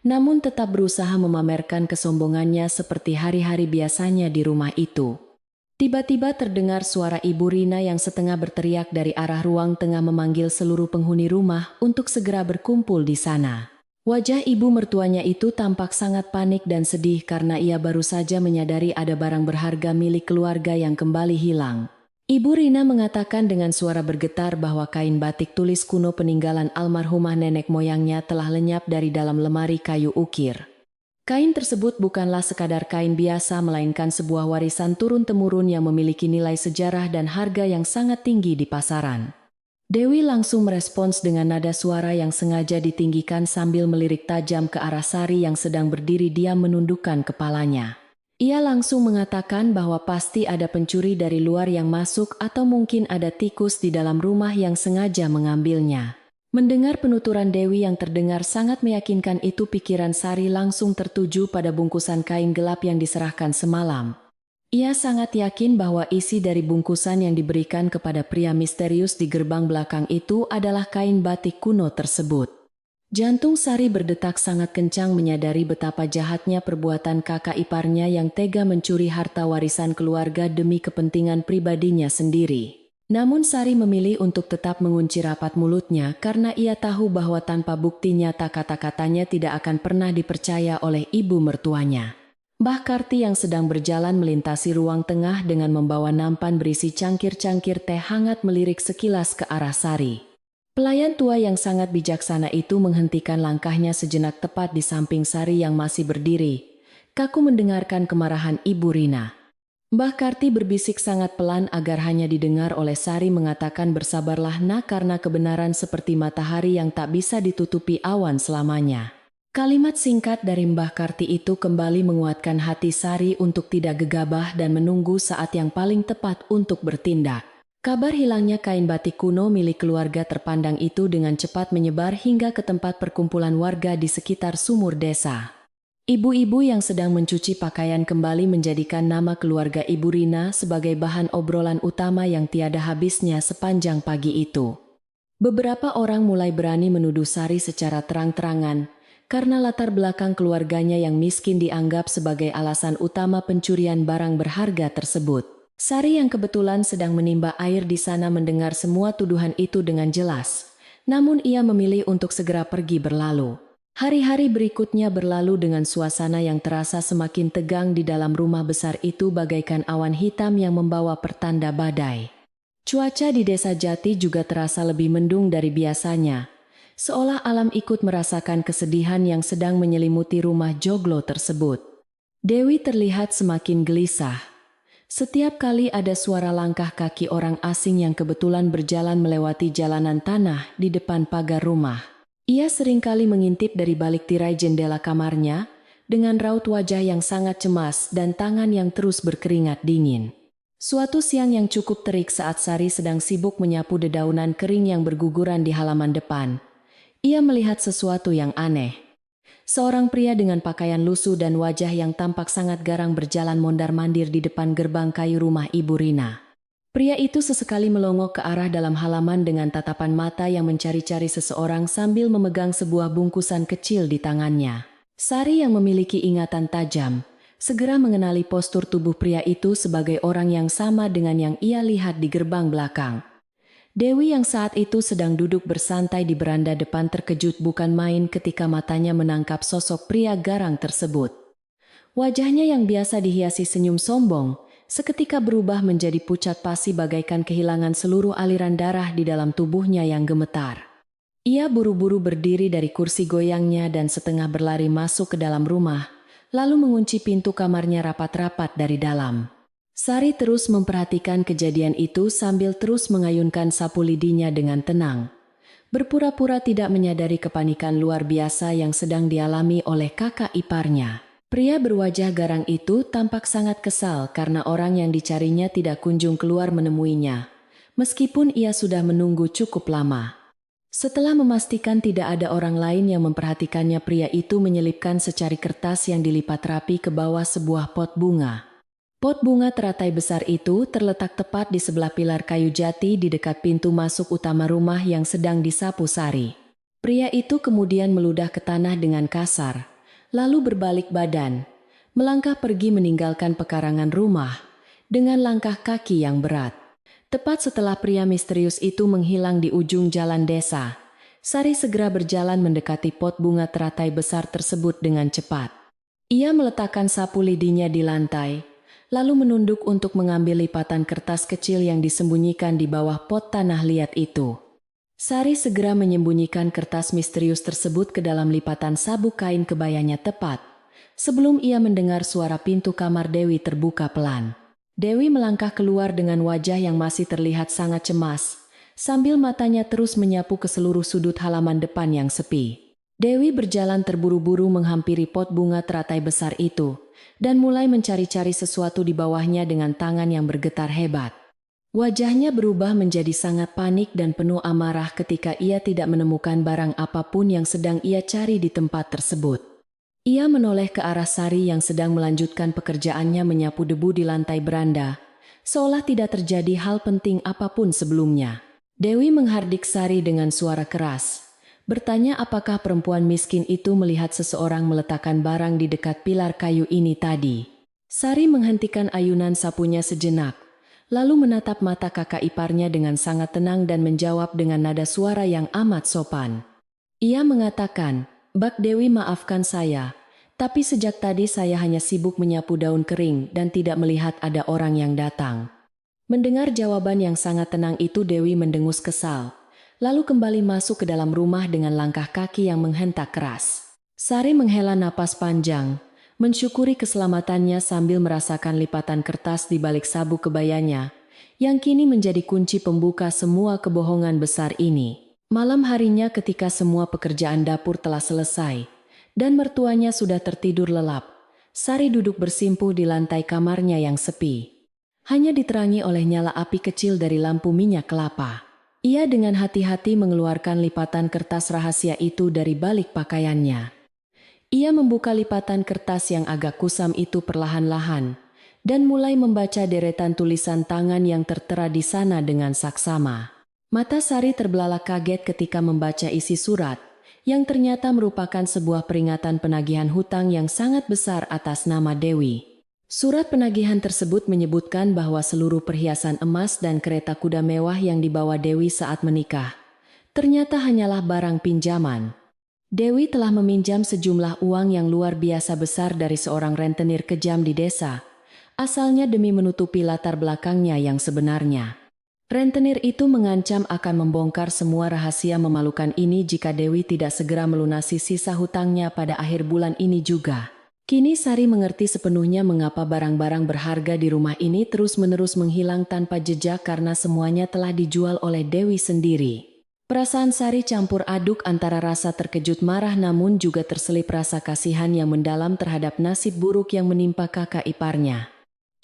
namun tetap berusaha memamerkan kesombongannya seperti hari-hari biasanya di rumah itu. Tiba-tiba terdengar suara Ibu Rina yang setengah berteriak dari arah ruang tengah memanggil seluruh penghuni rumah untuk segera berkumpul di sana. Wajah ibu mertuanya itu tampak sangat panik dan sedih karena ia baru saja menyadari ada barang berharga milik keluarga yang kembali hilang. Ibu Rina mengatakan dengan suara bergetar bahwa kain batik tulis kuno peninggalan almarhumah nenek moyangnya telah lenyap dari dalam lemari kayu ukir. Kain tersebut bukanlah sekadar kain biasa melainkan sebuah warisan turun-temurun yang memiliki nilai sejarah dan harga yang sangat tinggi di pasaran. Dewi langsung merespons dengan nada suara yang sengaja ditinggikan sambil melirik tajam ke arah Sari yang sedang berdiri diam menundukkan kepalanya. Ia langsung mengatakan bahwa pasti ada pencuri dari luar yang masuk atau mungkin ada tikus di dalam rumah yang sengaja mengambilnya. Mendengar penuturan Dewi yang terdengar sangat meyakinkan itu, pikiran Sari langsung tertuju pada bungkusan kain gelap yang diserahkan semalam. Ia sangat yakin bahwa isi dari bungkusan yang diberikan kepada pria misterius di gerbang belakang itu adalah kain batik kuno tersebut. Jantung Sari berdetak sangat kencang menyadari betapa jahatnya perbuatan kakak iparnya yang tega mencuri harta warisan keluarga demi kepentingan pribadinya sendiri. Namun Sari memilih untuk tetap mengunci rapat mulutnya karena ia tahu bahwa tanpa bukti nyata kata-katanya tidak akan pernah dipercaya oleh ibu mertuanya. Mbah Karti yang sedang berjalan melintasi ruang tengah dengan membawa nampan berisi cangkir-cangkir teh hangat melirik sekilas ke arah Sari. Pelayan tua yang sangat bijaksana itu menghentikan langkahnya sejenak tepat di samping Sari yang masih berdiri, kaku mendengarkan kemarahan Ibu Rina. Mbah Karti berbisik sangat pelan agar hanya didengar oleh Sari mengatakan, "Bersabarlah nak, karena kebenaran seperti matahari yang tak bisa ditutupi awan selamanya." Kalimat singkat dari Mbah Karti itu kembali menguatkan hati Sari untuk tidak gegabah dan menunggu saat yang paling tepat untuk bertindak. Kabar hilangnya kain batik kuno milik keluarga terpandang itu dengan cepat menyebar hingga ke tempat perkumpulan warga di sekitar sumur desa. Ibu-ibu yang sedang mencuci pakaian kembali menjadikan nama keluarga Ibu Rina sebagai bahan obrolan utama yang tiada habisnya sepanjang pagi itu. Beberapa orang mulai berani menuduh Sari secara terang-terangan, karena latar belakang keluarganya yang miskin dianggap sebagai alasan utama pencurian barang berharga tersebut. Sari yang kebetulan sedang menimba air di sana mendengar semua tuduhan itu dengan jelas. Namun ia memilih untuk segera pergi berlalu. Hari-hari berikutnya berlalu dengan suasana yang terasa semakin tegang di dalam rumah besar itu bagaikan awan hitam yang membawa pertanda badai. Cuaca di desa Jati juga terasa lebih mendung dari biasanya. Seolah alam ikut merasakan kesedihan yang sedang menyelimuti rumah joglo tersebut. Dewi terlihat semakin gelisah. Setiap kali ada suara langkah kaki orang asing yang kebetulan berjalan melewati jalanan tanah di depan pagar rumah, ia seringkali mengintip dari balik tirai jendela kamarnya dengan raut wajah yang sangat cemas dan tangan yang terus berkeringat dingin. Suatu siang yang cukup terik saat Sari sedang sibuk menyapu dedaunan kering yang berguguran di halaman depan, ia melihat sesuatu yang aneh. Seorang pria dengan pakaian lusuh dan wajah yang tampak sangat garang berjalan mondar-mandir di depan gerbang kayu rumah Ibu Rina. Pria itu sesekali melongok ke arah dalam halaman dengan tatapan mata yang mencari-cari seseorang sambil memegang sebuah bungkusan kecil di tangannya. Sari yang memiliki ingatan tajam, segera mengenali postur tubuh pria itu sebagai orang yang sama dengan yang ia lihat di gerbang belakang. Dewi yang saat itu sedang duduk bersantai di beranda depan terkejut bukan main ketika matanya menangkap sosok pria garang tersebut. Wajahnya yang biasa dihiasi senyum sombong, seketika berubah menjadi pucat pasi bagaikan kehilangan seluruh aliran darah di dalam tubuhnya yang gemetar. Ia buru-buru berdiri dari kursi goyangnya dan setengah berlari masuk ke dalam rumah, lalu mengunci pintu kamarnya rapat-rapat dari dalam. Sari terus memperhatikan kejadian itu sambil terus mengayunkan sapu lidinya dengan tenang. Berpura-pura tidak menyadari kepanikan luar biasa yang sedang dialami oleh kakak iparnya. Pria berwajah garang itu tampak sangat kesal karena orang yang dicarinya tidak kunjung keluar menemuinya, meskipun ia sudah menunggu cukup lama. Setelah memastikan tidak ada orang lain yang memperhatikannya, pria itu menyelipkan secari kertas yang dilipat rapi ke bawah sebuah pot bunga. Pot bunga teratai besar itu terletak tepat di sebelah pilar kayu jati di dekat pintu masuk utama rumah yang sedang disapu Sari. Pria itu kemudian meludah ke tanah dengan kasar, lalu berbalik badan, melangkah pergi meninggalkan pekarangan rumah dengan langkah kaki yang berat. Tepat setelah pria misterius itu menghilang di ujung jalan desa, Sari segera berjalan mendekati pot bunga teratai besar tersebut dengan cepat. Ia meletakkan sapu lidinya di lantai, lalu menunduk untuk mengambil lipatan kertas kecil yang disembunyikan di bawah pot tanah liat itu. Sari segera menyembunyikan kertas misterius tersebut ke dalam lipatan sabuk kain kebayanya tepat, sebelum ia mendengar suara pintu kamar Dewi terbuka pelan. Dewi melangkah keluar dengan wajah yang masih terlihat sangat cemas, sambil matanya terus menyapu ke seluruh sudut halaman depan yang sepi. Dewi berjalan terburu-buru menghampiri pot bunga teratai besar itu, dan mulai mencari-cari sesuatu di bawahnya dengan tangan yang bergetar hebat. Wajahnya berubah menjadi sangat panik dan penuh amarah ketika ia tidak menemukan barang apapun yang sedang ia cari di tempat tersebut. Ia menoleh ke arah Sari yang sedang melanjutkan pekerjaannya menyapu debu di lantai beranda, seolah tidak terjadi hal penting apapun sebelumnya. Dewi menghardik Sari dengan suara keras, bertanya apakah perempuan miskin itu melihat seseorang meletakkan barang di dekat pilar kayu ini tadi. Sari menghentikan ayunan sapunya sejenak, lalu menatap mata kakak iparnya dengan sangat tenang dan menjawab dengan nada suara yang amat sopan. Ia mengatakan, "Bak Dewi, maafkan saya, tapi sejak tadi saya hanya sibuk menyapu daun kering dan tidak melihat ada orang yang datang." Mendengar jawaban yang sangat tenang itu, Dewi mendengus kesal, lalu kembali masuk ke dalam rumah dengan langkah kaki yang menghentak keras. Sari menghela napas panjang, mensyukuri keselamatannya sambil merasakan lipatan kertas di balik sabuk kebayanya, yang kini menjadi kunci pembuka semua kebohongan besar ini. Malam harinya ketika semua pekerjaan dapur telah selesai, dan mertuanya sudah tertidur lelap, Sari duduk bersimpuh di lantai kamarnya yang sepi. Hanya diterangi oleh nyala api kecil dari lampu minyak kelapa. Ia dengan hati-hati mengeluarkan lipatan kertas rahasia itu dari balik pakaiannya. Ia membuka lipatan kertas yang agak kusam itu perlahan-lahan, dan mulai membaca deretan tulisan tangan yang tertera di sana dengan saksama. Mata Sari terbelalak kaget ketika membaca isi surat, yang ternyata merupakan sebuah peringatan penagihan hutang yang sangat besar atas nama Dewi. Surat penagihan tersebut menyebutkan bahwa seluruh perhiasan emas dan kereta kuda mewah yang dibawa Dewi saat menikah ternyata hanyalah barang pinjaman. Dewi telah meminjam sejumlah uang yang luar biasa besar dari seorang rentenir kejam di desa, asalnya demi menutupi latar belakangnya yang sebenarnya. Rentenir itu mengancam akan membongkar semua rahasia memalukan ini jika Dewi tidak segera melunasi sisa hutangnya pada akhir bulan ini juga. Kini Sari mengerti sepenuhnya mengapa barang-barang berharga di rumah ini terus-menerus menghilang tanpa jejak karena semuanya telah dijual oleh Dewi sendiri. Perasaan Sari campur aduk antara rasa terkejut marah namun juga terselip rasa kasihan yang mendalam terhadap nasib buruk yang menimpa kakak iparnya.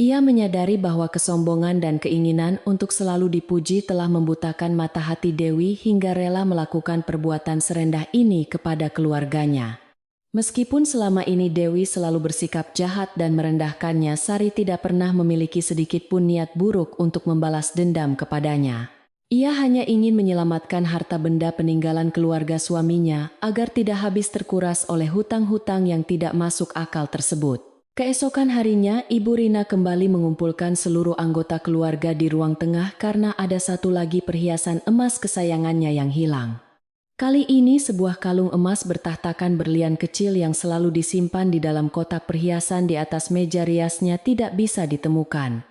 Ia menyadari bahwa kesombongan dan keinginan untuk selalu dipuji telah membutakan mata hati Dewi hingga rela melakukan perbuatan serendah ini kepada keluarganya. Meskipun selama ini Dewi selalu bersikap jahat dan merendahkannya, Sari tidak pernah memiliki sedikit pun niat buruk untuk membalas dendam kepadanya. Ia hanya ingin menyelamatkan harta benda peninggalan keluarga suaminya agar tidak habis terkuras oleh hutang-hutang yang tidak masuk akal tersebut. Keesokan harinya, Ibu Rina kembali mengumpulkan seluruh anggota keluarga di ruang tengah karena ada satu lagi perhiasan emas kesayangannya yang hilang. Kali ini sebuah kalung emas bertahtakan berlian kecil yang selalu disimpan di dalam kotak perhiasan di atas meja riasnya tidak bisa ditemukan.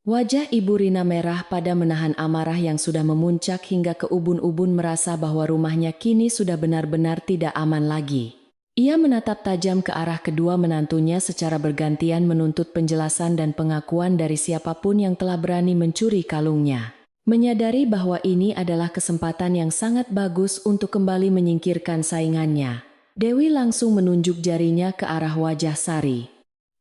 Wajah Ibu Rina merah pada menahan amarah yang sudah memuncak hingga ke ubun-ubun merasa bahwa rumahnya kini sudah benar-benar tidak aman lagi. Ia menatap tajam ke arah kedua menantunya secara bergantian menuntut penjelasan dan pengakuan dari siapapun yang telah berani mencuri kalungnya. Menyadari bahwa ini adalah kesempatan yang sangat bagus untuk kembali menyingkirkan saingannya, Dewi langsung menunjuk jarinya ke arah wajah Sari.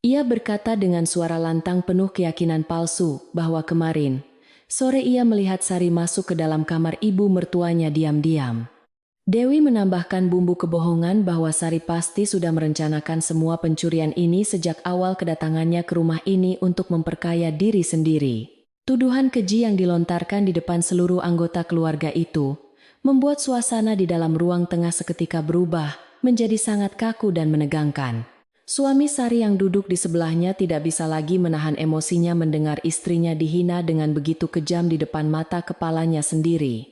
Ia berkata dengan suara lantang penuh keyakinan palsu bahwa kemarin sore ia melihat Sari masuk ke dalam kamar ibu mertuanya diam-diam. Dewi menambahkan bumbu kebohongan bahwa Sari pasti sudah merencanakan semua pencurian ini sejak awal kedatangannya ke rumah ini untuk memperkaya diri sendiri. Tuduhan keji yang dilontarkan di depan seluruh anggota keluarga itu membuat suasana di dalam ruang tengah seketika berubah menjadi sangat kaku dan menegangkan. Suami Sari yang duduk di sebelahnya tidak bisa lagi menahan emosinya mendengar istrinya dihina dengan begitu kejam di depan mata kepalanya sendiri.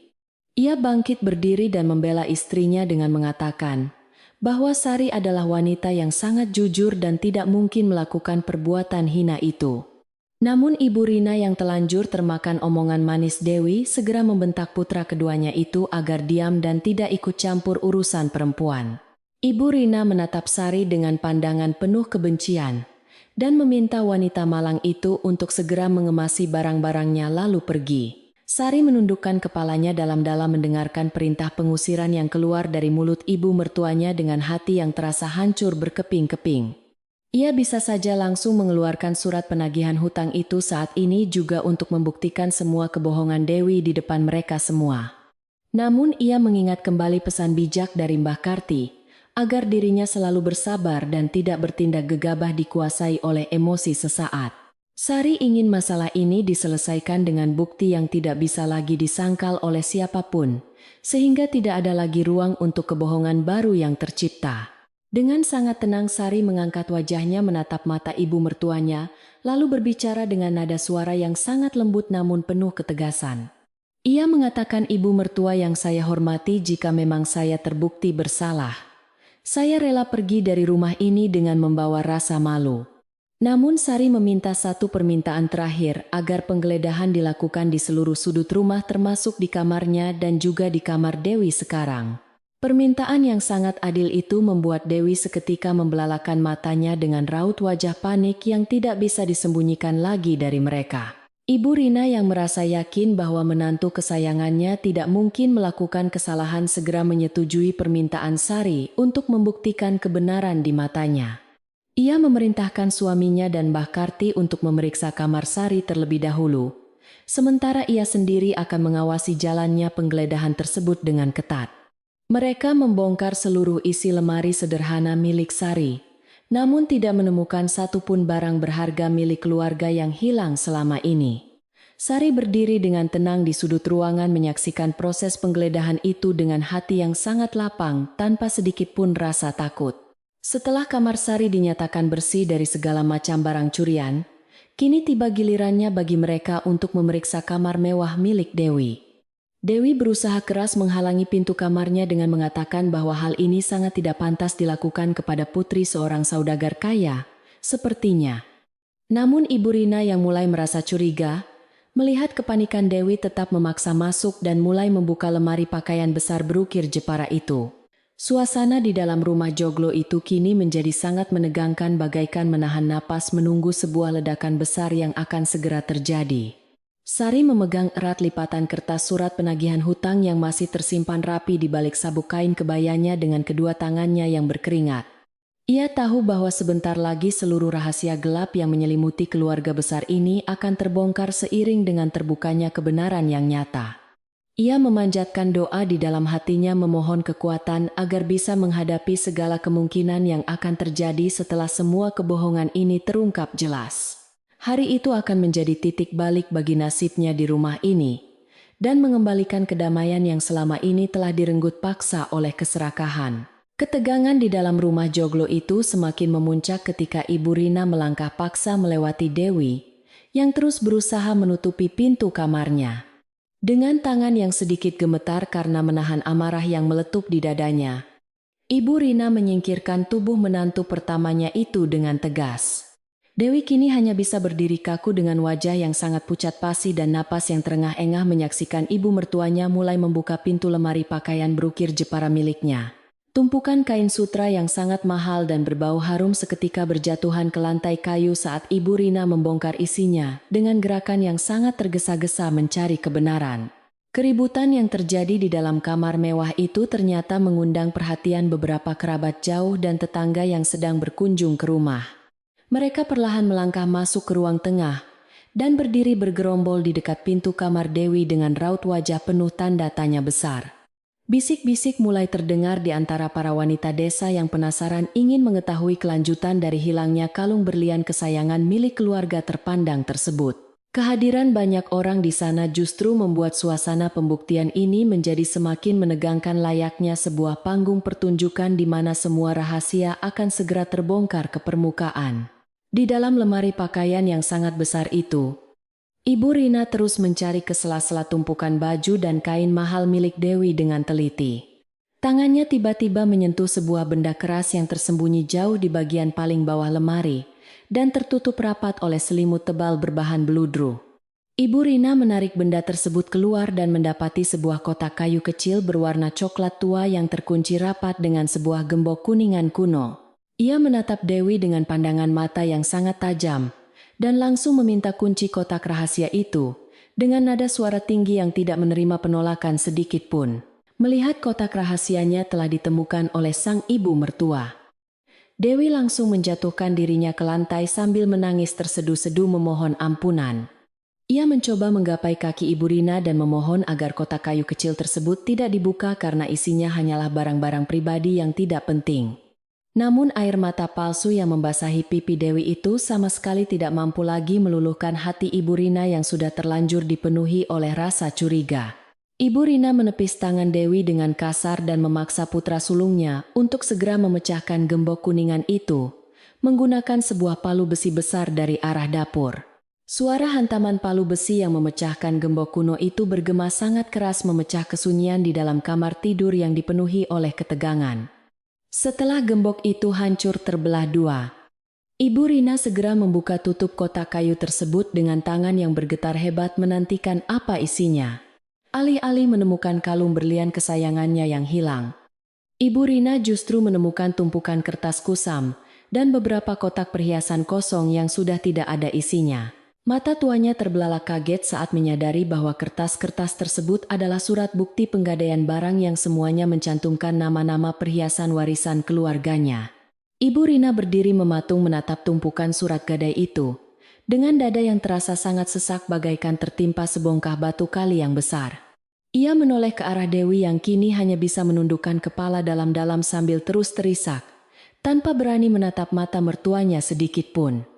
Ia bangkit berdiri dan membela istrinya dengan mengatakan bahwa Sari adalah wanita yang sangat jujur dan tidak mungkin melakukan perbuatan hina itu. Namun Ibu Rina yang telanjur termakan omongan manis Dewi segera membentak putra keduanya itu agar diam dan tidak ikut campur urusan perempuan. Ibu Rina menatap Sari dengan pandangan penuh kebencian dan meminta wanita malang itu untuk segera mengemasi barang-barangnya lalu pergi. Sari menundukkan kepalanya dalam-dalam mendengarkan perintah pengusiran yang keluar dari mulut ibu mertuanya dengan hati yang terasa hancur berkeping-keping. Ia bisa saja langsung mengeluarkan surat penagihan hutang itu saat ini juga untuk membuktikan semua kebohongan Dewi di depan mereka semua. Namun ia mengingat kembali pesan bijak dari Mbah Karti, agar dirinya selalu bersabar dan tidak bertindak gegabah dikuasai oleh emosi sesaat. Sari ingin masalah ini diselesaikan dengan bukti yang tidak bisa lagi disangkal oleh siapapun, sehingga tidak ada lagi ruang untuk kebohongan baru yang tercipta. Dengan sangat tenang Sari mengangkat wajahnya menatap mata ibu mertuanya, lalu berbicara dengan nada suara yang sangat lembut namun penuh ketegasan. Ia mengatakan, "Ibu mertua yang saya hormati, jika memang saya terbukti bersalah, saya rela pergi dari rumah ini dengan membawa rasa malu. Namun Sari meminta satu permintaan terakhir agar penggeledahan dilakukan di seluruh sudut rumah termasuk di kamarnya dan juga di kamar Dewi sekarang." Permintaan yang sangat adil itu membuat Dewi seketika membelalakan matanya dengan raut wajah panik yang tidak bisa disembunyikan lagi dari mereka. Ibu Rina yang merasa yakin bahwa menantu kesayangannya tidak mungkin melakukan kesalahan segera menyetujui permintaan Sari untuk membuktikan kebenaran di matanya. Ia memerintahkan suaminya dan Mbah Karti untuk memeriksa kamar Sari terlebih dahulu, sementara ia sendiri akan mengawasi jalannya penggeledahan tersebut dengan ketat. Mereka membongkar seluruh isi lemari sederhana milik Sari, namun tidak menemukan satupun barang berharga milik keluarga yang hilang selama ini. Sari berdiri dengan tenang di sudut ruangan menyaksikan proses penggeledahan itu dengan hati yang sangat lapang tanpa sedikit pun rasa takut. Setelah kamar Sari dinyatakan bersih dari segala macam barang curian, kini tiba gilirannya bagi mereka untuk memeriksa kamar mewah milik Dewi. Dewi berusaha keras menghalangi pintu kamarnya dengan mengatakan bahwa hal ini sangat tidak pantas dilakukan kepada putri seorang saudagar kaya, sepertinya. Namun Ibu Rina yang mulai merasa curiga, melihat kepanikan Dewi tetap memaksa masuk dan mulai membuka lemari pakaian besar berukir Jepara itu. Suasana di dalam rumah joglo itu kini menjadi sangat menegangkan bagaikan menahan napas menunggu sebuah ledakan besar yang akan segera terjadi. Sari memegang erat lipatan kertas surat penagihan hutang yang masih tersimpan rapi di balik sabuk kain kebayanya dengan kedua tangannya yang berkeringat. Ia tahu bahwa sebentar lagi seluruh rahasia gelap yang menyelimuti keluarga besar ini akan terbongkar seiring dengan terbukanya kebenaran yang nyata. Ia memanjatkan doa di dalam hatinya memohon kekuatan agar bisa menghadapi segala kemungkinan yang akan terjadi setelah semua kebohongan ini terungkap jelas. Hari itu akan menjadi titik balik bagi nasibnya di rumah ini, dan mengembalikan kedamaian yang selama ini telah direnggut paksa oleh keserakahan. Ketegangan di dalam rumah joglo itu semakin memuncak ketika Ibu Rina melangkah paksa melewati Dewi, yang terus berusaha menutupi pintu kamarnya. Dengan tangan yang sedikit gemetar karena menahan amarah yang meletup di dadanya, Ibu Rina menyingkirkan tubuh menantu pertamanya itu dengan tegas. Dewi kini hanya bisa berdiri kaku dengan wajah yang sangat pucat pasi dan napas yang terengah-engah menyaksikan ibu mertuanya mulai membuka pintu lemari pakaian berukir Jepara miliknya. Tumpukan kain sutra yang sangat mahal dan berbau harum seketika berjatuhan ke lantai kayu saat Ibu Rina membongkar isinya dengan gerakan yang sangat tergesa-gesa mencari kebenaran. Keributan yang terjadi di dalam kamar mewah itu ternyata mengundang perhatian beberapa kerabat jauh dan tetangga yang sedang berkunjung ke rumah. Mereka perlahan melangkah masuk ke ruang tengah dan berdiri bergerombol di dekat pintu kamar Dewi dengan raut wajah penuh tanda tanya besar. Bisik-bisik mulai terdengar di antara para wanita desa yang penasaran ingin mengetahui kelanjutan dari hilangnya kalung berlian kesayangan milik keluarga terpandang tersebut. Kehadiran banyak orang di sana justru membuat suasana pembuktian ini menjadi semakin menegangkan layaknya sebuah panggung pertunjukan di mana semua rahasia akan segera terbongkar ke permukaan. Di dalam lemari pakaian yang sangat besar itu, Ibu Rina terus mencari ke sela-sela tumpukan baju dan kain mahal milik Dewi dengan teliti. Tangannya tiba-tiba menyentuh sebuah benda keras yang tersembunyi jauh di bagian paling bawah lemari dan tertutup rapat oleh selimut tebal berbahan beludru. Ibu Rina menarik benda tersebut keluar dan mendapati sebuah kotak kayu kecil berwarna coklat tua yang terkunci rapat dengan sebuah gembok kuningan kuno. Ia menatap Dewi dengan pandangan mata yang sangat tajam dan langsung meminta kunci kotak rahasia itu, dengan nada suara tinggi yang tidak menerima penolakan sedikit pun. Melihat kotak rahasianya telah ditemukan oleh sang ibu mertua, Dewi langsung menjatuhkan dirinya ke lantai sambil menangis terseduh-seduh memohon ampunan. Ia mencoba menggapai kaki Ibu Rina dan memohon agar kotak kayu kecil tersebut tidak dibuka karena isinya hanyalah barang-barang pribadi yang tidak penting. Namun air mata palsu yang membasahi pipi Dewi itu sama sekali tidak mampu lagi meluluhkan hati Ibu Rina yang sudah terlanjur dipenuhi oleh rasa curiga. Ibu Rina menepis tangan Dewi dengan kasar dan memaksa putra sulungnya untuk segera memecahkan gembok kuningan itu, menggunakan sebuah palu besi besar dari arah dapur. Suara hantaman palu besi yang memecahkan gembok kuno itu bergema sangat keras memecah kesunyian di dalam kamar tidur yang dipenuhi oleh ketegangan. Setelah gembok itu hancur terbelah dua, Ibu Rina segera membuka tutup kotak kayu tersebut dengan tangan yang bergetar hebat menantikan apa isinya. Alih-alih menemukan kalung berlian kesayangannya yang hilang, Ibu Rina justru menemukan tumpukan kertas kusam dan beberapa kotak perhiasan kosong yang sudah tidak ada isinya. Mata tuanya terbelalak kaget saat menyadari bahwa kertas-kertas tersebut adalah surat bukti penggadaian barang yang semuanya mencantumkan nama-nama perhiasan warisan keluarganya. Ibu Rina berdiri mematung menatap tumpukan surat gadai itu, dengan dada yang terasa sangat sesak bagaikan tertimpa sebongkah batu kali yang besar. Ia menoleh ke arah Dewi yang kini hanya bisa menundukkan kepala dalam-dalam sambil terus terisak, tanpa berani menatap mata mertuanya sedikit pun.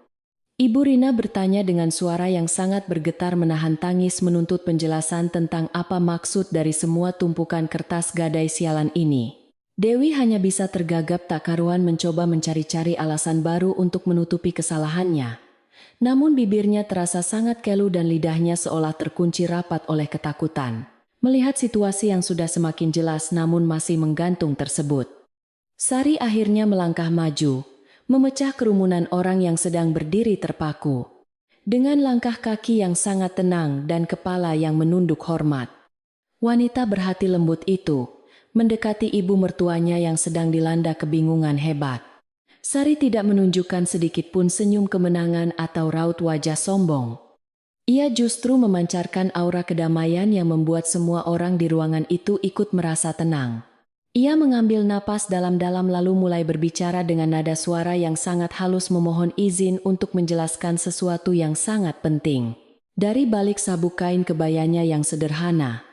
Ibu Rina bertanya dengan suara yang sangat bergetar menahan tangis menuntut penjelasan tentang apa maksud dari semua tumpukan kertas gadai sialan ini. Dewi hanya bisa tergagap tak karuan mencoba mencari-cari alasan baru untuk menutupi kesalahannya. Namun bibirnya terasa sangat keluh dan lidahnya seolah terkunci rapat oleh ketakutan. Melihat situasi yang sudah semakin jelas namun masih menggantung tersebut, Sari akhirnya melangkah maju, memecah kerumunan orang yang sedang berdiri terpaku. Dengan langkah kaki yang sangat tenang dan kepala yang menunduk hormat, wanita berhati lembut itu mendekati ibu mertuanya yang sedang dilanda kebingungan hebat. Sari tidak menunjukkan sedikit pun senyum kemenangan atau raut wajah sombong. Ia justru memancarkan aura kedamaian yang membuat semua orang di ruangan itu ikut merasa tenang. Ia mengambil napas dalam-dalam lalu mulai berbicara dengan nada suara yang sangat halus memohon izin untuk menjelaskan sesuatu yang sangat penting. Dari balik sabuk kain kebayanya yang sederhana,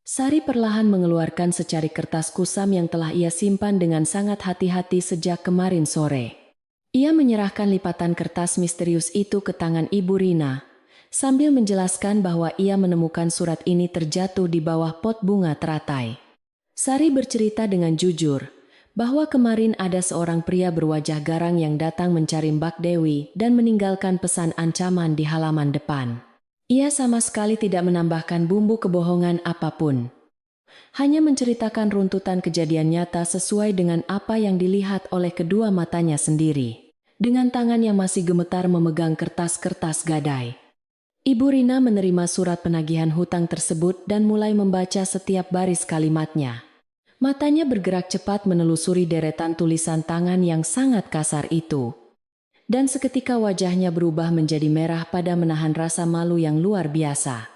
Sari perlahan mengeluarkan secari kertas kusam yang telah ia simpan dengan sangat hati-hati sejak kemarin sore. Ia menyerahkan lipatan kertas misterius itu ke tangan Ibu Rina, sambil menjelaskan bahwa ia menemukan surat ini terjatuh di bawah pot bunga teratai. Sari bercerita dengan jujur bahwa kemarin ada seorang pria berwajah garang yang datang mencari Mbak Dewi dan meninggalkan pesan ancaman di halaman depan. Ia sama sekali tidak menambahkan bumbu kebohongan apapun. Hanya menceritakan runtutan kejadian nyata sesuai dengan apa yang dilihat oleh kedua matanya sendiri. Dengan tangan yang masih gemetar memegang kertas-kertas gadai, Ibu Rina menerima surat penagihan hutang tersebut dan mulai membaca setiap baris kalimatnya. Matanya bergerak cepat menelusuri deretan tulisan tangan yang sangat kasar itu. Dan seketika wajahnya berubah menjadi merah pada menahan rasa malu yang luar biasa.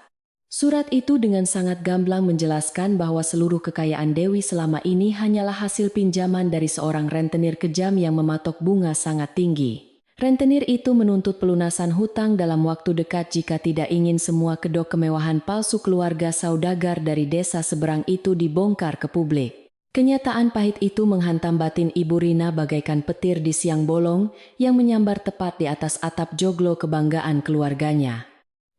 Surat itu dengan sangat gamblang menjelaskan bahwa seluruh kekayaan Dewi selama ini hanyalah hasil pinjaman dari seorang rentenir kejam yang mematok bunga sangat tinggi. Rentenir itu menuntut pelunasan hutang dalam waktu dekat jika tidak ingin semua kedok kemewahan palsu keluarga saudagar dari desa seberang itu dibongkar ke publik. Kenyataan pahit itu menghantam batin Ibu Rina bagaikan petir di siang bolong yang menyambar tepat di atas atap joglo kebanggaan keluarganya.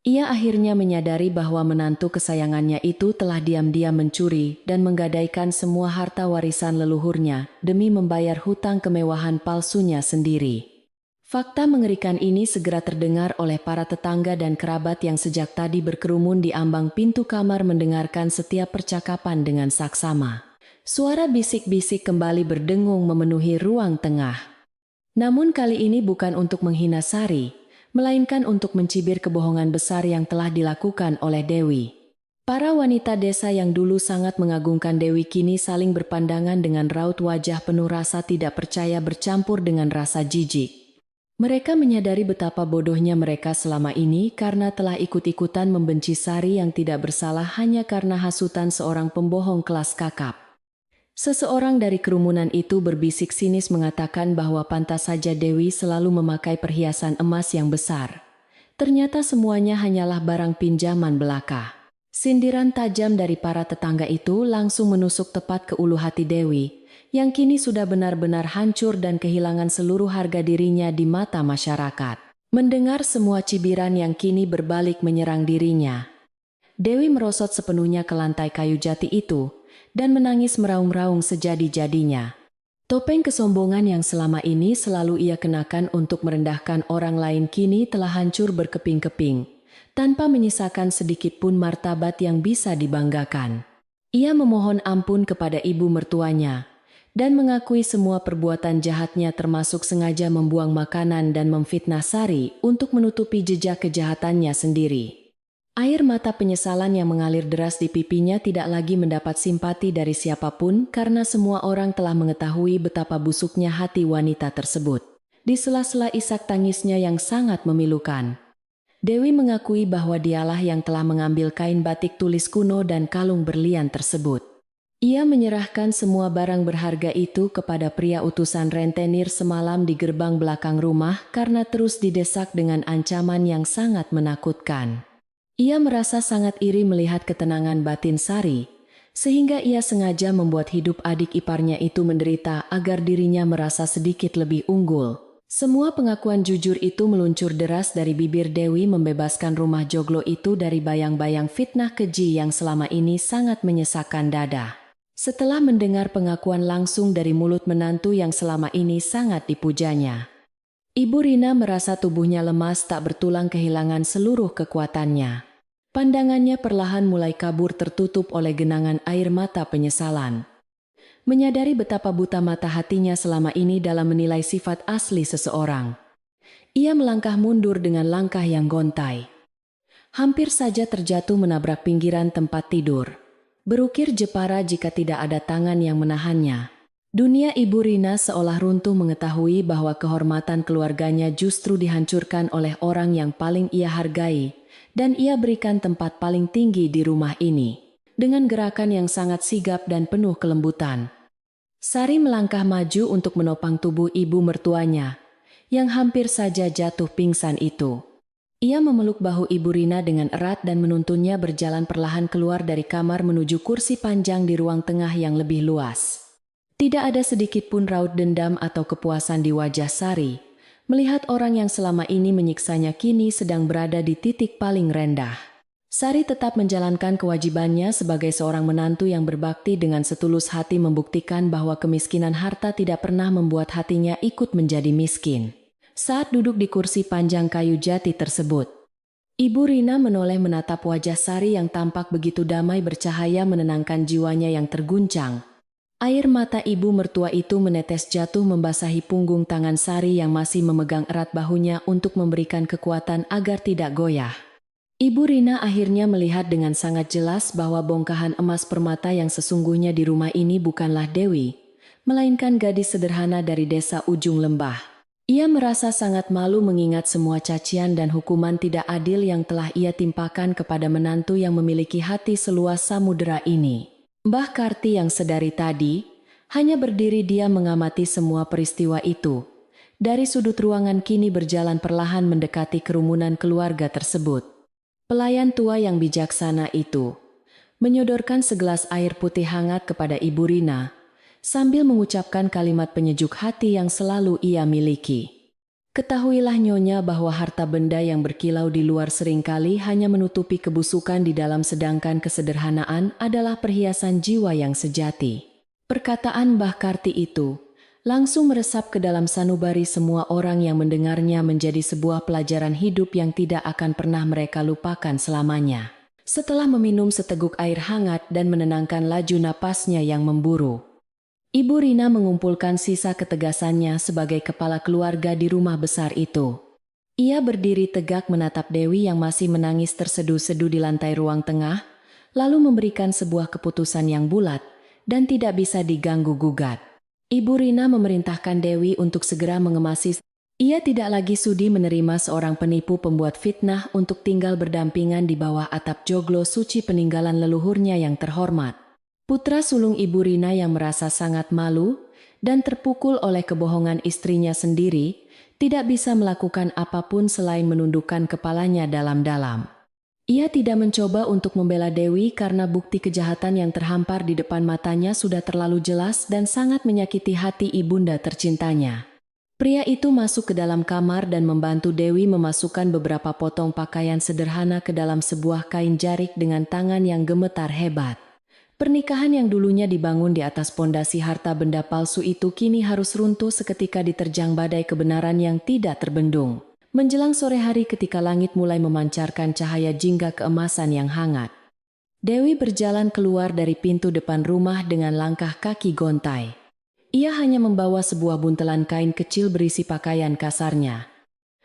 Ia akhirnya menyadari bahwa menantu kesayangannya itu telah diam-diam mencuri dan menggadaikan semua harta warisan leluhurnya demi membayar hutang kemewahan palsunya sendiri. Fakta mengerikan ini segera terdengar oleh para tetangga dan kerabat yang sejak tadi berkerumun di ambang pintu kamar mendengarkan setiap percakapan dengan saksama. Suara bisik-bisik kembali berdengung memenuhi ruang tengah. Namun kali ini bukan untuk menghina Sari, melainkan untuk mencibir kebohongan besar yang telah dilakukan oleh Dewi. Para wanita desa yang dulu sangat mengagungkan Dewi kini saling berpandangan dengan raut wajah penuh rasa tidak percaya bercampur dengan rasa jijik. Mereka menyadari betapa bodohnya mereka selama ini karena telah ikut-ikutan membenci Sari yang tidak bersalah hanya karena hasutan seorang pembohong kelas kakap. Seseorang dari kerumunan itu berbisik sinis mengatakan bahwa pantas saja Dewi selalu memakai perhiasan emas yang besar. Ternyata semuanya hanyalah barang pinjaman belaka. Sindiran tajam dari para tetangga itu langsung menusuk tepat ke ulu hati Dewi, yang kini sudah benar-benar hancur dan kehilangan seluruh harga dirinya di mata masyarakat. Mendengar semua cibiran yang kini berbalik menyerang dirinya, Dewi merosot sepenuhnya ke lantai kayu jati itu dan menangis meraung-raung sejadi-jadinya. Topeng kesombongan yang selama ini selalu ia kenakan untuk merendahkan orang lain kini telah hancur berkeping-keping, tanpa menyisakan sedikit pun martabat yang bisa dibanggakan. Ia memohon ampun kepada ibu mertuanya dan mengakui semua perbuatan jahatnya termasuk sengaja membuang makanan dan memfitnah Sari untuk menutupi jejak kejahatannya sendiri. Air mata penyesalan yang mengalir deras di pipinya tidak lagi mendapat simpati dari siapapun karena semua orang telah mengetahui betapa busuknya hati wanita tersebut. Di sela-sela isak tangisnya yang sangat memilukan, Dewi mengakui bahwa dialah yang telah mengambil kain batik tulis kuno dan kalung berlian tersebut. Ia menyerahkan semua barang berharga itu kepada pria utusan rentenir semalam di gerbang belakang rumah karena terus didesak dengan ancaman yang sangat menakutkan. Ia merasa sangat iri melihat ketenangan batin Sari, sehingga ia sengaja membuat hidup adik iparnya itu menderita agar dirinya merasa sedikit lebih unggul. Semua pengakuan jujur itu meluncur deras dari bibir Dewi membebaskan rumah joglo itu dari bayang-bayang fitnah keji yang selama ini sangat menyesakkan dada. Setelah mendengar pengakuan langsung dari mulut menantu yang selama ini sangat dipujanya, Ibu Rina merasa tubuhnya lemas tak bertulang kehilangan seluruh kekuatannya. Pandangannya perlahan mulai kabur tertutup oleh genangan air mata penyesalan. Menyadari betapa buta mata hatinya selama ini dalam menilai sifat asli seseorang, ia melangkah mundur dengan langkah yang gontai. Hampir saja terjatuh menabrak pinggiran tempat tidur. Berukir jepara jika tidak ada tangan yang menahannya. Dunia Ibu Rina seolah runtuh mengetahui bahwa kehormatan keluarganya justru dihancurkan oleh orang yang paling ia hargai, dan ia berikan tempat paling tinggi di rumah ini. Dengan gerakan yang sangat sigap dan penuh kelembutan, Sari melangkah maju untuk menopang tubuh ibu mertuanya, yang hampir saja jatuh pingsan itu. Ia memeluk bahu Ibu Rina dengan erat dan menuntunnya berjalan perlahan keluar dari kamar menuju kursi panjang di ruang tengah yang lebih luas. Tidak ada sedikit pun raut dendam atau kepuasan di wajah Sari, melihat orang yang selama ini menyiksanya kini sedang berada di titik paling rendah. Sari tetap menjalankan kewajibannya sebagai seorang menantu yang berbakti dengan setulus hati membuktikan bahwa kemiskinan harta tidak pernah membuat hatinya ikut menjadi miskin. Saat duduk di kursi panjang kayu jati tersebut, Ibu Rina menoleh menatap wajah Sari yang tampak begitu damai bercahaya menenangkan jiwanya yang terguncang. Air mata ibu mertua itu menetes jatuh membasahi punggung tangan Sari yang masih memegang erat bahunya untuk memberikan kekuatan agar tidak goyah. Ibu Rina akhirnya melihat dengan sangat jelas bahwa bongkahan emas permata yang sesungguhnya di rumah ini bukanlah Dewi, melainkan gadis sederhana dari desa ujung lembah. Ia merasa sangat malu mengingat semua cacian dan hukuman tidak adil yang telah ia timpakan kepada menantu yang memiliki hati seluas samudera ini. Mbah Karti yang sedari tadi hanya berdiri diam mengamati semua peristiwa itu. Dari sudut ruangan kini berjalan perlahan mendekati kerumunan keluarga tersebut. Pelayan tua yang bijaksana itu menyodorkan segelas air putih hangat kepada Ibu Rina, sambil mengucapkan kalimat penyejuk hati yang selalu ia miliki. Ketahuilah Nyonya bahwa harta benda yang berkilau di luar seringkali hanya menutupi kebusukan di dalam sedangkan kesederhanaan adalah perhiasan jiwa yang sejati. Perkataan Mbah Karti itu langsung meresap ke dalam sanubari semua orang yang mendengarnya menjadi sebuah pelajaran hidup yang tidak akan pernah mereka lupakan selamanya. Setelah meminum seteguk air hangat dan menenangkan laju napasnya yang memburu, Ibu Rina mengumpulkan sisa ketegasannya sebagai kepala keluarga di rumah besar itu. Ia berdiri tegak menatap Dewi yang masih menangis terseduh-seduh di lantai ruang tengah, lalu memberikan sebuah keputusan yang bulat dan tidak bisa diganggu-gugat. Ibu Rina memerintahkan Dewi untuk segera mengemasi Ia tidak lagi sudi menerima seorang penipu pembuat fitnah untuk tinggal berdampingan di bawah atap joglo suci peninggalan leluhurnya yang terhormat. Putra sulung Ibu Rina yang merasa sangat malu dan terpukul oleh kebohongan istrinya sendiri, tidak bisa melakukan apapun selain menundukkan kepalanya dalam-dalam. Ia tidak mencoba untuk membela Dewi karena bukti kejahatan yang terhampar di depan matanya sudah terlalu jelas dan sangat menyakiti hati ibunda tercintanya. Pria itu masuk ke dalam kamar dan membantu Dewi memasukkan beberapa potong pakaian sederhana ke dalam sebuah kain jarik dengan tangan yang gemetar hebat. Pernikahan yang dulunya dibangun di atas pondasi harta benda palsu itu kini harus runtuh seketika diterjang badai kebenaran yang tidak terbendung. Menjelang sore hari ketika langit mulai memancarkan cahaya jingga keemasan yang hangat, Dewi berjalan keluar dari pintu depan rumah dengan langkah kaki gontai. Ia hanya membawa sebuah buntelan kain kecil berisi pakaian kasarnya.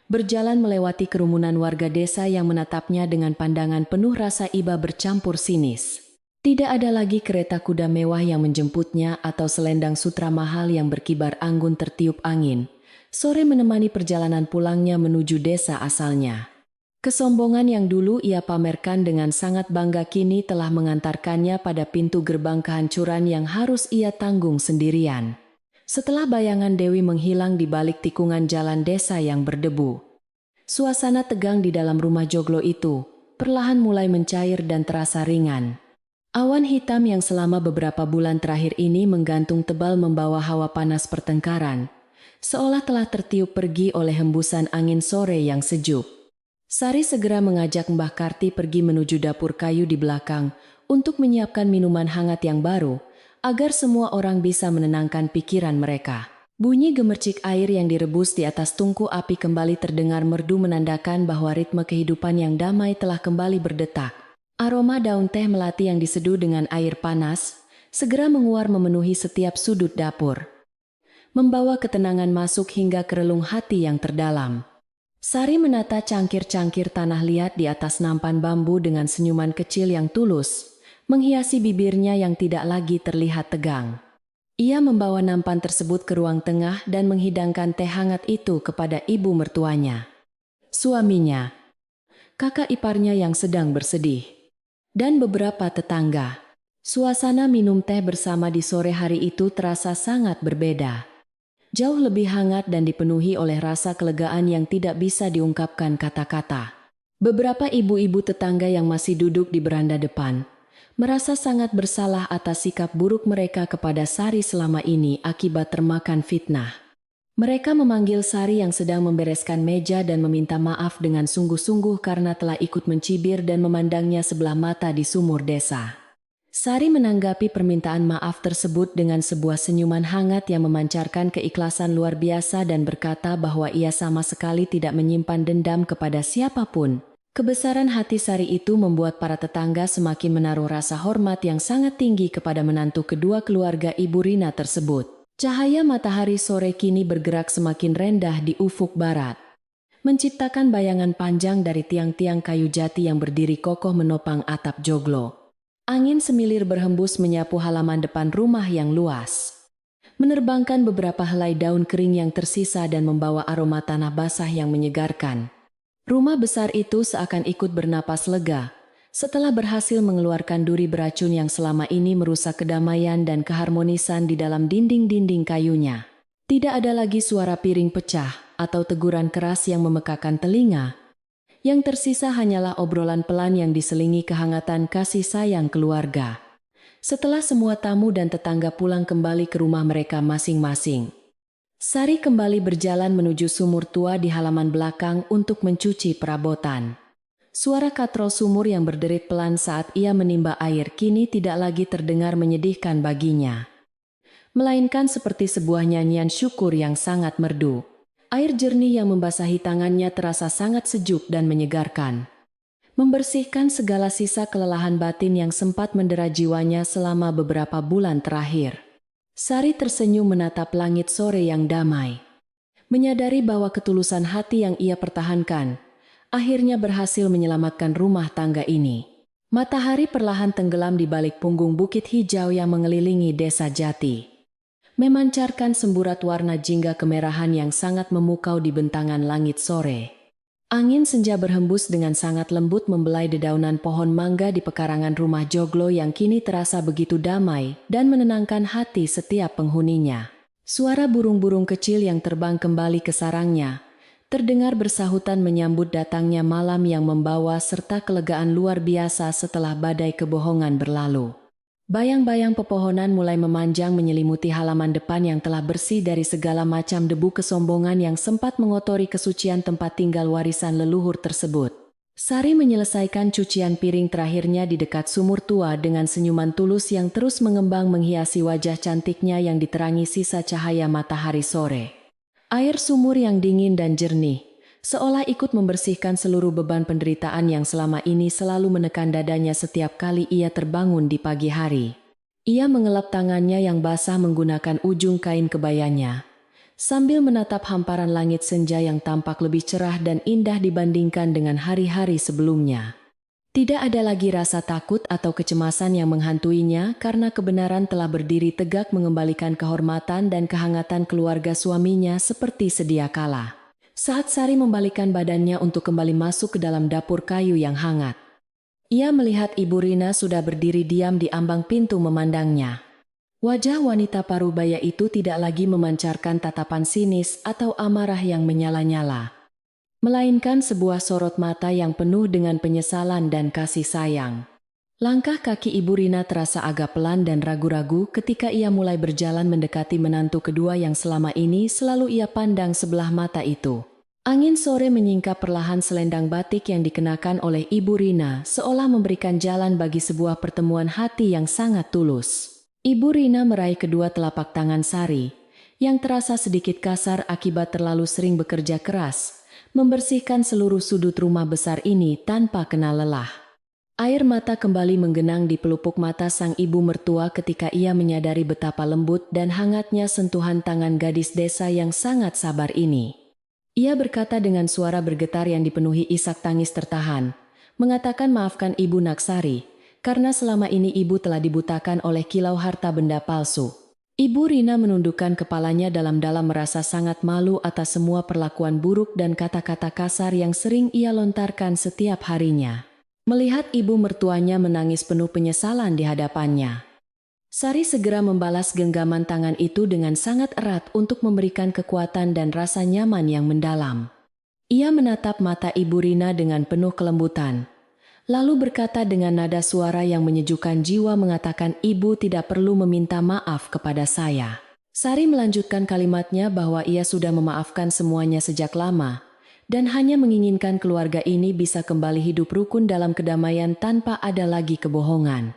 Berjalan melewati kerumunan warga desa yang menatapnya dengan pandangan penuh rasa iba bercampur sinis. Tidak ada lagi kereta kuda mewah yang menjemputnya atau selendang sutra mahal yang berkibar anggun tertiup angin. Sore menemani perjalanan pulangnya menuju desa asalnya. Kesombongan yang dulu ia pamerkan dengan sangat bangga kini telah mengantarkannya pada pintu gerbang kehancuran yang harus ia tanggung sendirian. Setelah bayangan Dewi menghilang di balik tikungan jalan desa yang berdebu, suasana tegang di dalam rumah joglo itu perlahan mulai mencair dan terasa ringan. Awan hitam yang selama beberapa bulan terakhir ini menggantung tebal membawa hawa panas pertengkaran, seolah telah tertiup pergi oleh hembusan angin sore yang sejuk. Sari segera mengajak Mbah Karti pergi menuju dapur kayu di belakang untuk menyiapkan minuman hangat yang baru, agar semua orang bisa menenangkan pikiran mereka. Bunyi gemercik air yang direbus di atas tungku api kembali terdengar merdu menandakan bahwa ritme kehidupan yang damai telah kembali berdetak. Aroma daun teh melati yang diseduh dengan air panas segera menguar memenuhi setiap sudut dapur, membawa ketenangan masuk hingga ke relung hati yang terdalam. Sari menata cangkir-cangkir tanah liat di atas nampan bambu dengan senyuman kecil yang tulus, menghiasi bibirnya yang tidak lagi terlihat tegang. Ia membawa nampan tersebut ke ruang tengah dan menghidangkan teh hangat itu kepada ibu mertuanya, suaminya, kakak iparnya yang sedang bersedih, dan beberapa tetangga. Suasana minum teh bersama di sore hari itu terasa sangat berbeda. Jauh lebih hangat dan dipenuhi oleh rasa kelegaan yang tidak bisa diungkapkan kata-kata. Beberapa ibu-ibu tetangga yang masih duduk di beranda depan merasa sangat bersalah atas sikap buruk mereka kepada Sari selama ini akibat termakan fitnah. Mereka memanggil Sari yang sedang membereskan meja dan meminta maaf dengan sungguh-sungguh karena telah ikut mencibir dan memandangnya sebelah mata di sumur desa. Sari menanggapi permintaan maaf tersebut dengan sebuah senyuman hangat yang memancarkan keikhlasan luar biasa dan berkata bahwa ia sama sekali tidak menyimpan dendam kepada siapapun. Kebesaran hati Sari itu membuat para tetangga semakin menaruh rasa hormat yang sangat tinggi kepada menantu kedua keluarga Ibu Rina tersebut. Cahaya matahari sore kini bergerak semakin rendah di ufuk barat, menciptakan bayangan panjang dari tiang-tiang kayu jati yang berdiri kokoh menopang atap joglo. Angin semilir berhembus menyapu halaman depan rumah yang luas, menerbangkan beberapa helai daun kering yang tersisa dan membawa aroma tanah basah yang menyegarkan. Rumah besar itu seakan ikut bernapas lega, setelah berhasil mengeluarkan duri beracun yang selama ini merusak kedamaian dan keharmonisan di dalam dinding-dinding kayunya. Tidak ada lagi suara piring pecah atau teguran keras yang memekakan telinga. Yang tersisa hanyalah obrolan pelan yang diselingi kehangatan kasih sayang keluarga. Setelah semua tamu dan tetangga pulang kembali ke rumah mereka masing-masing, Sari kembali berjalan menuju sumur tua di halaman belakang untuk mencuci perabotan. Suara katrol sumur yang berderit pelan saat ia menimba air kini tidak lagi terdengar menyedihkan baginya, melainkan seperti sebuah nyanyian syukur yang sangat merdu. Air jernih yang membasahi tangannya terasa sangat sejuk dan menyegarkan, membersihkan segala sisa kelelahan batin yang sempat mendera jiwanya selama beberapa bulan terakhir. Sari tersenyum menatap langit sore yang damai, menyadari bahwa ketulusan hati yang ia pertahankan akhirnya berhasil menyelamatkan rumah tangga ini. Matahari perlahan tenggelam di balik punggung bukit hijau yang mengelilingi desa Jati, memancarkan semburat warna jingga kemerahan yang sangat memukau di bentangan langit sore. Angin senja berhembus dengan sangat lembut membelai dedaunan pohon mangga di pekarangan rumah joglo yang kini terasa begitu damai dan menenangkan hati setiap penghuninya. Suara burung-burung kecil yang terbang kembali ke sarangnya terdengar bersahutan menyambut datangnya malam yang membawa serta kelegaan luar biasa setelah badai kebohongan berlalu. Bayang-bayang pepohonan mulai memanjang menyelimuti halaman depan yang telah bersih dari segala macam debu kesombongan yang sempat mengotori kesucian tempat tinggal warisan leluhur tersebut. Sari menyelesaikan cucian piring terakhirnya di dekat sumur tua dengan senyuman tulus yang terus mengembang menghiasi wajah cantiknya yang diterangi sisa cahaya matahari sore. Air sumur yang dingin dan jernih seolah ikut membersihkan seluruh beban penderitaan yang selama ini selalu menekan dadanya setiap kali ia terbangun di pagi hari. Ia mengelap tangannya yang basah menggunakan ujung kain kebayanya, sambil menatap hamparan langit senja yang tampak lebih cerah dan indah dibandingkan dengan hari-hari sebelumnya. Tidak ada lagi rasa takut atau kecemasan yang menghantuinya karena kebenaran telah berdiri tegak mengembalikan kehormatan dan kehangatan keluarga suaminya seperti sedia kala. Saat Sari membalikkan badannya untuk kembali masuk ke dalam dapur kayu yang hangat, ia melihat Ibu Rina sudah berdiri diam di ambang pintu memandangnya. Wajah wanita parubaya itu tidak lagi memancarkan tatapan sinis atau amarah yang menyala-nyala, melainkan sebuah sorot mata yang penuh dengan penyesalan dan kasih sayang. Langkah kaki Ibu Rina terasa agak pelan dan ragu-ragu ketika ia mulai berjalan mendekati menantu kedua yang selama ini selalu ia pandang sebelah mata itu. Angin sore menyingkap perlahan selendang batik yang dikenakan oleh Ibu Rina seolah memberikan jalan bagi sebuah pertemuan hati yang sangat tulus. Ibu Rina meraih kedua telapak tangan Sari, yang terasa sedikit kasar akibat terlalu sering bekerja keras, membersihkan seluruh sudut rumah besar ini tanpa kenal lelah. Air mata kembali menggenang di pelupuk mata sang ibu mertua ketika ia menyadari betapa lembut dan hangatnya sentuhan tangan gadis desa yang sangat sabar ini. Ia berkata dengan suara bergetar yang dipenuhi isak tangis tertahan, mengatakan maafkan Ibu Naksari, karena selama ini ibu telah dibutakan oleh kilau harta benda palsu. Ibu Rina menundukkan kepalanya dalam-dalam merasa sangat malu atas semua perlakuan buruk dan kata-kata kasar yang sering ia lontarkan setiap harinya. Melihat ibu mertuanya menangis penuh penyesalan di hadapannya, Sari segera membalas genggaman tangan itu dengan sangat erat untuk memberikan kekuatan dan rasa nyaman yang mendalam. Ia menatap mata Ibu Rina dengan penuh kelembutan, lalu berkata dengan nada suara yang menyejukkan jiwa mengatakan ibu tidak perlu meminta maaf kepada saya. Sari melanjutkan kalimatnya bahwa ia sudah memaafkan semuanya sejak lama, dan hanya menginginkan keluarga ini bisa kembali hidup rukun dalam kedamaian tanpa ada lagi kebohongan.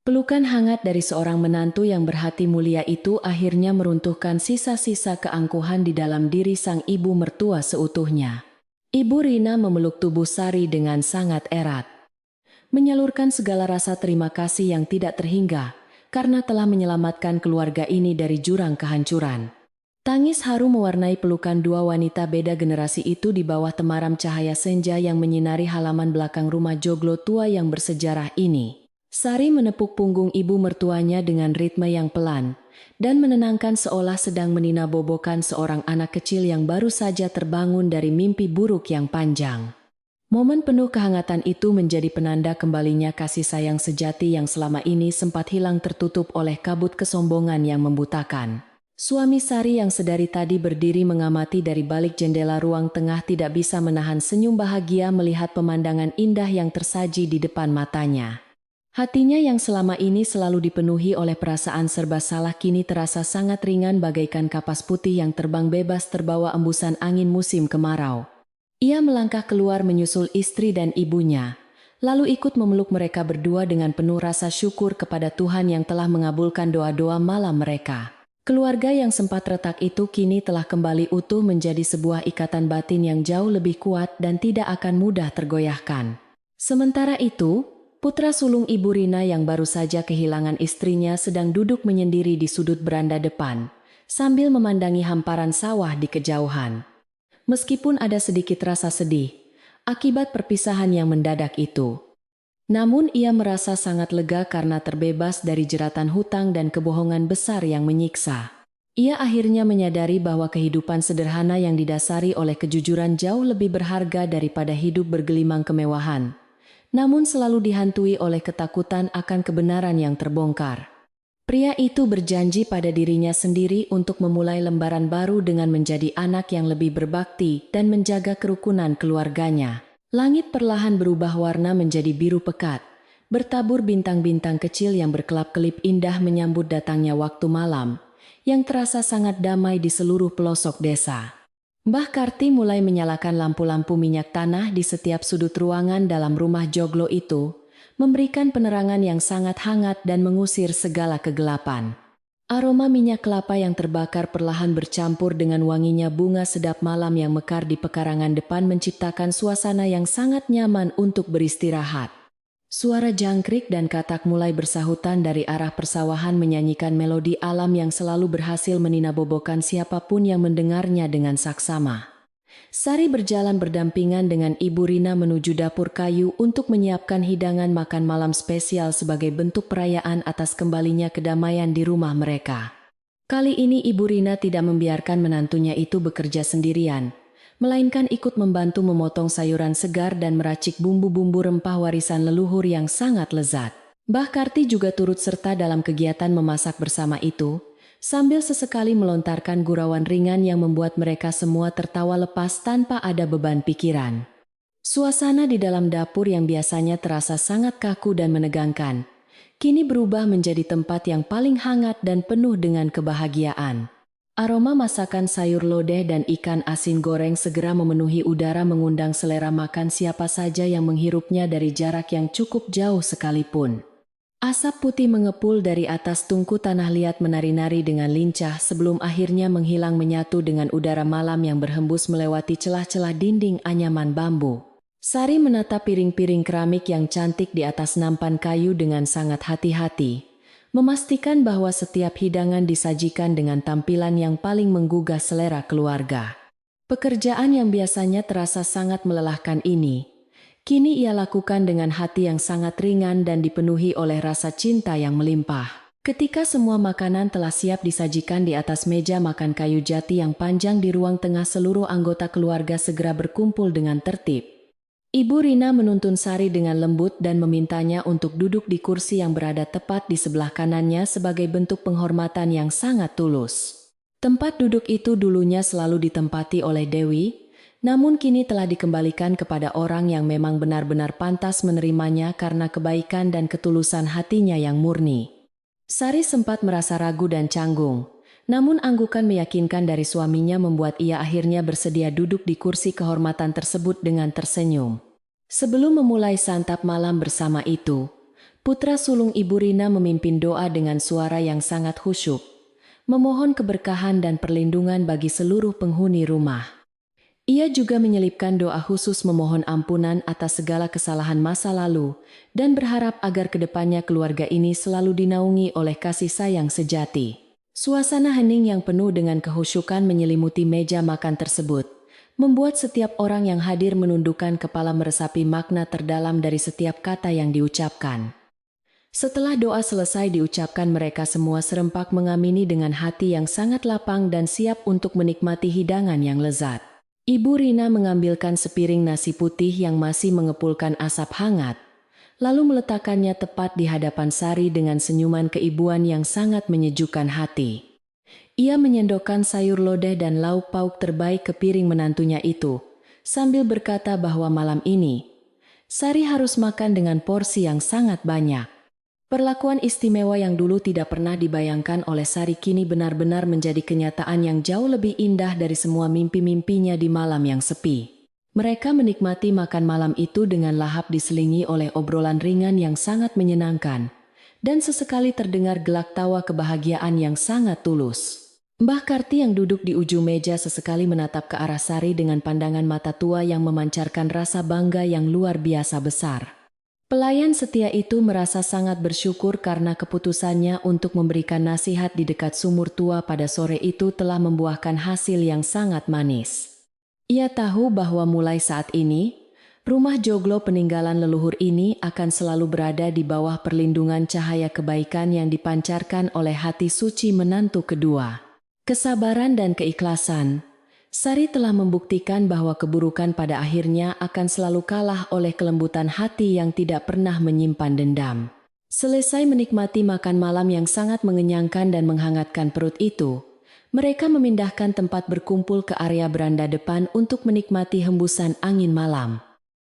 Pelukan hangat dari seorang menantu yang berhati mulia itu akhirnya meruntuhkan sisa-sisa keangkuhan di dalam diri sang ibu mertua seutuhnya. Ibu Rina memeluk tubuh Sari dengan sangat erat, menyalurkan segala rasa terima kasih yang tidak terhingga karena telah menyelamatkan keluarga ini dari jurang kehancuran. Tangis haru mewarnai pelukan dua wanita beda generasi itu di bawah temaram cahaya senja yang menyinari halaman belakang rumah joglo tua yang bersejarah ini. Sari menepuk punggung ibu mertuanya dengan ritme yang pelan dan menenangkan seolah sedang meninabobokan seorang anak kecil yang baru saja terbangun dari mimpi buruk yang panjang. Momen penuh kehangatan itu menjadi penanda kembalinya kasih sayang sejati yang selama ini sempat hilang tertutup oleh kabut kesombongan yang membutakan. Suami Sari yang sedari tadi berdiri mengamati dari balik jendela ruang tengah tidak bisa menahan senyum bahagia melihat pemandangan indah yang tersaji di depan matanya. Hatinya yang selama ini selalu dipenuhi oleh perasaan serba salah kini terasa sangat ringan bagaikan kapas putih yang terbang bebas terbawa embusan angin musim kemarau. Ia melangkah keluar menyusul istri dan ibunya, lalu ikut memeluk mereka berdua dengan penuh rasa syukur kepada Tuhan yang telah mengabulkan doa-doa malam mereka. Keluarga yang sempat retak itu kini telah kembali utuh menjadi sebuah ikatan batin yang jauh lebih kuat dan tidak akan mudah tergoyahkan. Sementara itu, putra sulung Ibu Rina yang baru saja kehilangan istrinya sedang duduk menyendiri di sudut beranda depan, sambil memandangi hamparan sawah di kejauhan. Meskipun ada sedikit rasa sedih akibat perpisahan yang mendadak itu, namun ia merasa sangat lega karena terbebas dari jeratan hutang dan kebohongan besar yang menyiksa. Ia akhirnya menyadari bahwa kehidupan sederhana yang didasari oleh kejujuran jauh lebih berharga daripada hidup bergelimang kemewahan, namun selalu dihantui oleh ketakutan akan kebenaran yang terbongkar. Pria itu berjanji pada dirinya sendiri untuk memulai lembaran baru dengan menjadi anak yang lebih berbakti dan menjaga kerukunan keluarganya. Langit perlahan berubah warna menjadi biru pekat. Bertabur bintang-bintang kecil yang berkelap-kelip indah menyambut datangnya waktu malam, yang terasa sangat damai di seluruh pelosok desa. Mbah Karti mulai menyalakan lampu-lampu minyak tanah di setiap sudut ruangan dalam rumah joglo itu, memberikan penerangan yang sangat hangat dan mengusir segala kegelapan. Aroma minyak kelapa yang terbakar perlahan bercampur dengan wanginya bunga sedap malam yang mekar di pekarangan depan menciptakan suasana yang sangat nyaman untuk beristirahat. Suara jangkrik dan katak mulai bersahutan dari arah persawahan menyanyikan melodi alam yang selalu berhasil meninabobokan siapapun yang mendengarnya dengan saksama. Sari berjalan berdampingan dengan Ibu Rina menuju dapur kayu untuk menyiapkan hidangan makan malam spesial sebagai bentuk perayaan atas kembalinya kedamaian di rumah mereka. Kali ini Ibu Rina tidak membiarkan menantunya itu bekerja sendirian, melainkan ikut membantu memotong sayuran segar dan meracik bumbu-bumbu rempah warisan leluhur yang sangat lezat. Mbah Karti juga turut serta dalam kegiatan memasak bersama itu, sambil sesekali melontarkan gurauan ringan yang membuat mereka semua tertawa lepas tanpa ada beban pikiran. Suasana di dalam dapur yang biasanya terasa sangat kaku dan menegangkan, kini berubah menjadi tempat yang paling hangat dan penuh dengan kebahagiaan. Aroma masakan sayur lodeh dan ikan asin goreng segera memenuhi udara mengundang selera makan siapa saja yang menghirupnya dari jarak yang cukup jauh sekalipun. Asap putih mengepul dari atas tungku tanah liat menari-nari dengan lincah sebelum akhirnya menghilang menyatu dengan udara malam yang berhembus melewati celah-celah dinding anyaman bambu. Sari menatap piring-piring keramik yang cantik di atas nampan kayu dengan sangat hati-hati, memastikan bahwa setiap hidangan disajikan dengan tampilan yang paling menggugah selera keluarga. Pekerjaan yang biasanya terasa sangat melelahkan ini, kini ia lakukan dengan hati yang sangat ringan dan dipenuhi oleh rasa cinta yang melimpah. Ketika semua makanan telah siap disajikan di atas meja makan kayu jati yang panjang di ruang tengah, seluruh anggota keluarga segera berkumpul dengan tertib. Ibu Rina menuntun Sari dengan lembut dan memintanya untuk duduk di kursi yang berada tepat di sebelah kanannya sebagai bentuk penghormatan yang sangat tulus. Tempat duduk itu dulunya selalu ditempati oleh Dewi, namun kini telah dikembalikan kepada orang yang memang benar-benar pantas menerimanya karena kebaikan dan ketulusan hatinya yang murni. Sari sempat merasa ragu dan canggung, namun anggukan meyakinkan dari suaminya membuat ia akhirnya bersedia duduk di kursi kehormatan tersebut dengan tersenyum. Sebelum memulai santap malam bersama itu, putra sulung Ibu Rina memimpin doa dengan suara yang sangat khusyuk, memohon keberkahan dan perlindungan bagi seluruh penghuni rumah. Ia juga menyelipkan doa khusus memohon ampunan atas segala kesalahan masa lalu dan berharap agar kedepannya keluarga ini selalu dinaungi oleh kasih sayang sejati. Suasana hening yang penuh dengan kehusyukan menyelimuti meja makan tersebut, membuat setiap orang yang hadir menundukkan kepala meresapi makna terdalam dari setiap kata yang diucapkan. Setelah doa selesai diucapkan, mereka semua serempak mengamini dengan hati yang sangat lapang dan siap untuk menikmati hidangan yang lezat. Ibu Rina mengambilkan sepiring nasi putih yang masih mengepulkan asap hangat, lalu meletakkannya tepat di hadapan Sari dengan senyuman keibuan yang sangat menyejukkan hati. Ia menyendokkan sayur lodeh dan lauk pauk terbaik ke piring menantunya itu, sambil berkata bahwa malam ini, Sari harus makan dengan porsi yang sangat banyak. Perlakuan istimewa yang dulu tidak pernah dibayangkan oleh Sari kini benar-benar menjadi kenyataan yang jauh lebih indah dari semua mimpi-mimpinya di malam yang sepi. Mereka menikmati makan malam itu dengan lahap diselingi oleh obrolan ringan yang sangat menyenangkan, dan sesekali terdengar gelak tawa kebahagiaan yang sangat tulus. Mbah Karti yang duduk di ujung meja sesekali menatap ke arah Sari dengan pandangan mata tua yang memancarkan rasa bangga yang luar biasa besar. Pelayan setia itu merasa sangat bersyukur karena keputusannya untuk memberikan nasihat di dekat sumur tua pada sore itu telah membuahkan hasil yang sangat manis. Ia tahu bahwa mulai saat ini, rumah joglo peninggalan leluhur ini akan selalu berada di bawah perlindungan cahaya kebaikan yang dipancarkan oleh hati suci menantu kedua. Kesabaran dan keikhlasan. Sari telah membuktikan bahwa keburukan pada akhirnya akan selalu kalah oleh kelembutan hati yang tidak pernah menyimpan dendam. Selesai menikmati makan malam yang sangat mengenyangkan dan menghangatkan perut itu, mereka memindahkan tempat berkumpul ke area beranda depan untuk menikmati hembusan angin malam.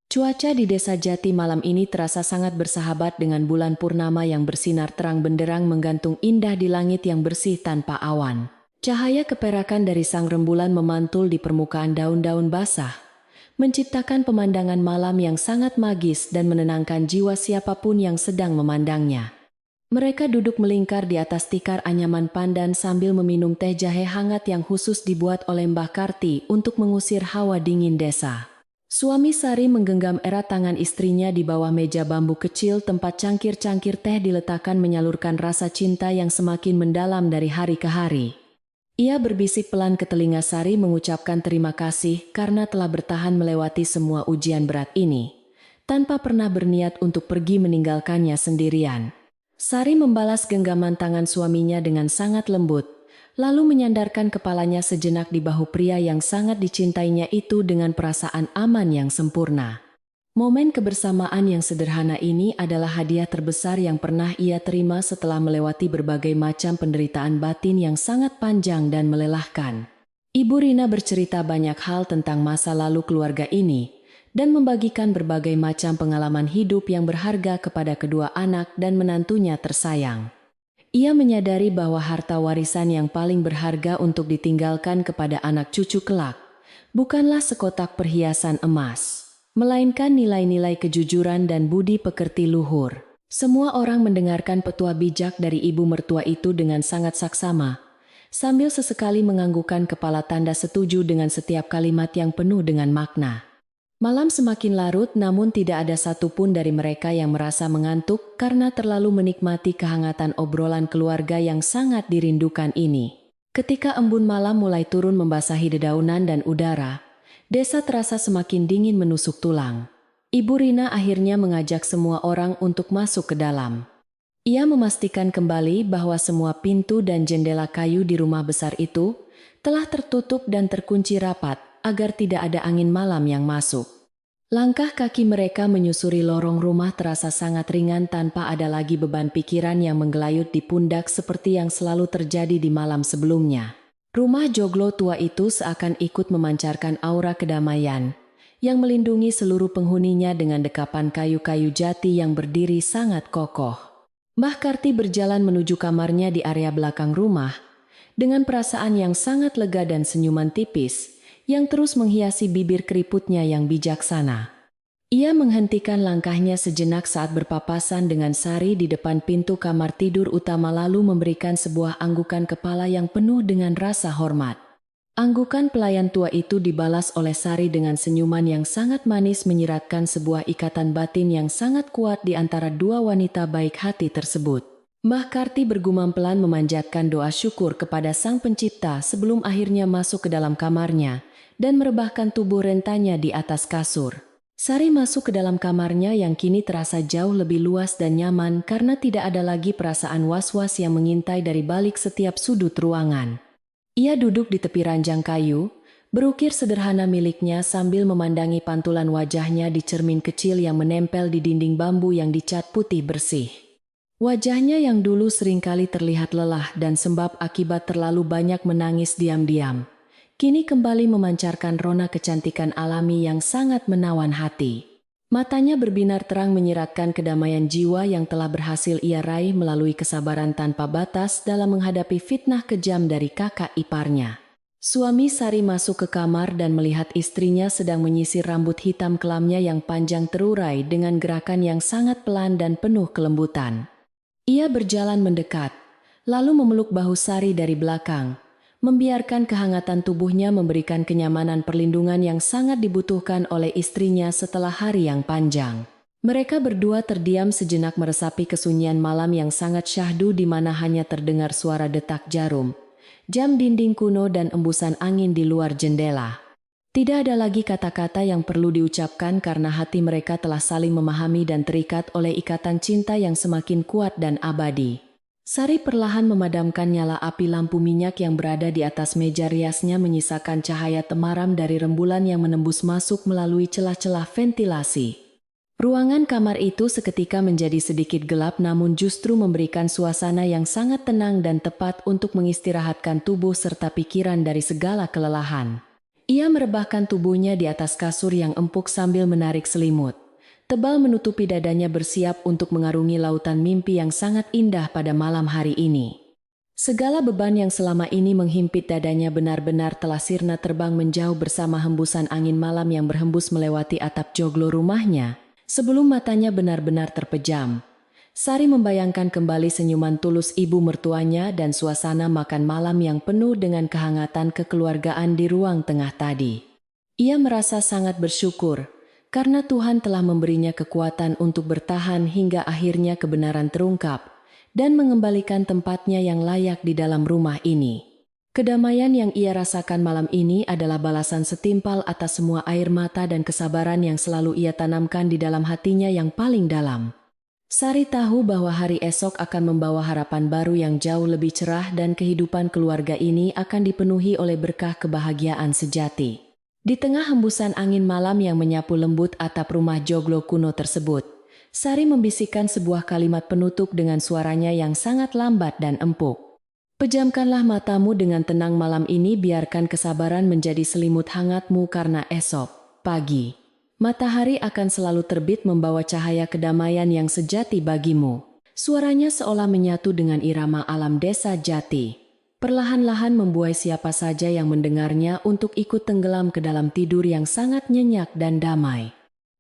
Cuaca di desa Jati malam ini terasa sangat bersahabat dengan bulan purnama yang bersinar terang benderang menggantung indah di langit yang bersih tanpa awan. Cahaya keperakan dari sang rembulan memantul di permukaan daun-daun basah, menciptakan pemandangan malam yang sangat magis dan menenangkan jiwa siapapun yang sedang memandangnya. Mereka duduk melingkar di atas tikar anyaman pandan sambil meminum teh jahe hangat yang khusus dibuat oleh Mbah Karti untuk mengusir hawa dingin desa. Suami Sari menggenggam erat tangan istrinya di bawah meja bambu kecil tempat cangkir-cangkir teh diletakkan menyalurkan rasa cinta yang semakin mendalam dari hari ke hari. Ia berbisik pelan ke telinga Sari mengucapkan terima kasih karena telah bertahan melewati semua ujian berat ini, tanpa pernah berniat untuk pergi meninggalkannya sendirian. Sari membalas genggaman tangan suaminya dengan sangat lembut, lalu menyandarkan kepalanya sejenak di bahu pria yang sangat dicintainya itu dengan perasaan aman yang sempurna. Momen kebersamaan yang sederhana ini adalah hadiah terbesar yang pernah ia terima setelah melewati berbagai macam penderitaan batin yang sangat panjang dan melelahkan. Ibu Rina bercerita banyak hal tentang masa lalu keluarga ini dan membagikan berbagai macam pengalaman hidup yang berharga kepada kedua anak dan menantunya tersayang. Ia menyadari bahwa harta warisan yang paling berharga untuk ditinggalkan kepada anak cucu kelak bukanlah sekotak perhiasan emas, melainkan nilai-nilai kejujuran dan budi pekerti luhur. Semua orang mendengarkan petua bijak dari ibu mertua itu dengan sangat saksama, sambil sesekali menganggukkan kepala tanda setuju dengan setiap kalimat yang penuh dengan makna. Malam semakin larut namun tidak ada satupun dari mereka yang merasa mengantuk karena terlalu menikmati kehangatan obrolan keluarga yang sangat dirindukan ini. Ketika embun malam mulai turun membasahi dedaunan dan udara, desa terasa semakin dingin menusuk tulang. Ibu Rina akhirnya mengajak semua orang untuk masuk ke dalam. Ia memastikan kembali bahwa semua pintu dan jendela kayu di rumah besar itu telah tertutup dan terkunci rapat agar tidak ada angin malam yang masuk. Langkah kaki mereka menyusuri lorong rumah terasa sangat ringan tanpa ada lagi beban pikiran yang menggelayut di pundak seperti yang selalu terjadi di malam sebelumnya. Rumah joglo tua itu seakan ikut memancarkan aura kedamaian yang melindungi seluruh penghuninya dengan dekapan kayu-kayu jati yang berdiri sangat kokoh. Mbah Karti berjalan menuju kamarnya di area belakang rumah dengan perasaan yang sangat lega dan senyuman tipis yang terus menghiasi bibir keriputnya yang bijaksana. Ia menghentikan langkahnya sejenak saat berpapasan dengan Sari di depan pintu kamar tidur utama lalu memberikan sebuah anggukan kepala yang penuh dengan rasa hormat. Anggukan pelayan tua itu dibalas oleh Sari dengan senyuman yang sangat manis menyiratkan sebuah ikatan batin yang sangat kuat di antara dua wanita baik hati tersebut. Mbah Karti bergumam pelan memanjatkan doa syukur kepada Sang Pencipta sebelum akhirnya masuk ke dalam kamarnya dan merebahkan tubuh rentanya di atas kasur. Sari masuk ke dalam kamarnya yang kini terasa jauh lebih luas dan nyaman karena tidak ada lagi perasaan was-was yang mengintai dari balik setiap sudut ruangan. Ia duduk di tepi ranjang kayu, berukir sederhana miliknya sambil memandangi pantulan wajahnya di cermin kecil yang menempel di dinding bambu yang dicat putih bersih. Wajahnya yang dulu seringkali terlihat lelah dan sembab akibat terlalu banyak menangis diam-diam, kini kembali memancarkan rona kecantikan alami yang sangat menawan hati. Matanya berbinar terang menyiratkan kedamaian jiwa yang telah berhasil ia raih melalui kesabaran tanpa batas dalam menghadapi fitnah kejam dari kakak iparnya. Suami Sari masuk ke kamar dan melihat istrinya sedang menyisir rambut hitam kelamnya yang panjang terurai dengan gerakan yang sangat pelan dan penuh kelembutan. Ia berjalan mendekat, lalu memeluk bahu Sari dari belakang, membiarkan kehangatan tubuhnya memberikan kenyamanan perlindungan yang sangat dibutuhkan oleh istrinya setelah hari yang panjang. Mereka berdua terdiam sejenak meresapi kesunyian malam yang sangat syahdu di mana hanya terdengar suara detak jarum, jam dinding kuno dan embusan angin di luar jendela. Tidak ada lagi kata-kata yang perlu diucapkan karena hati mereka telah saling memahami dan terikat oleh ikatan cinta yang semakin kuat dan abadi. Sari perlahan memadamkan nyala api lampu minyak yang berada di atas meja riasnya, menyisakan cahaya temaram dari rembulan yang menembus masuk melalui celah-celah ventilasi. Ruangan kamar itu seketika menjadi sedikit gelap, namun justru memberikan suasana yang sangat tenang dan tepat untuk mengistirahatkan tubuh serta pikiran dari segala kelelahan. Ia merebahkan tubuhnya di atas kasur yang empuk sambil menarik selimut tebal menutupi dadanya, bersiap untuk mengarungi lautan mimpi yang sangat indah pada malam hari ini. Segala beban yang selama ini menghimpit dadanya benar-benar telah sirna terbang menjauh bersama hembusan angin malam yang berhembus melewati atap joglo rumahnya. Sebelum matanya benar-benar terpejam, Sari membayangkan kembali senyuman tulus ibu mertuanya dan suasana makan malam yang penuh dengan kehangatan kekeluargaan di ruang tengah tadi. Ia merasa sangat bersyukur karena Tuhan telah memberinya kekuatan untuk bertahan hingga akhirnya kebenaran terungkap dan mengembalikan tempatnya yang layak di dalam rumah ini. Kedamaian yang ia rasakan malam ini adalah balasan setimpal atas semua air mata dan kesabaran yang selalu ia tanamkan di dalam hatinya yang paling dalam. Sari tahu bahwa hari esok akan membawa harapan baru yang jauh lebih cerah dan kehidupan keluarga ini akan dipenuhi oleh berkah kebahagiaan sejati. Di tengah hembusan angin malam yang menyapu lembut atap rumah joglo kuno tersebut, Sari membisikkan sebuah kalimat penutup dengan suaranya yang sangat lambat dan empuk. Pejamkanlah matamu dengan tenang malam ini, biarkan kesabaran menjadi selimut hangatmu karena esok, pagi, matahari akan selalu terbit membawa cahaya kedamaian yang sejati bagimu. Suaranya seolah menyatu dengan irama alam desa jati. Perlahan-lahan membuai siapa saja yang mendengarnya untuk ikut tenggelam ke dalam tidur yang sangat nyenyak dan damai.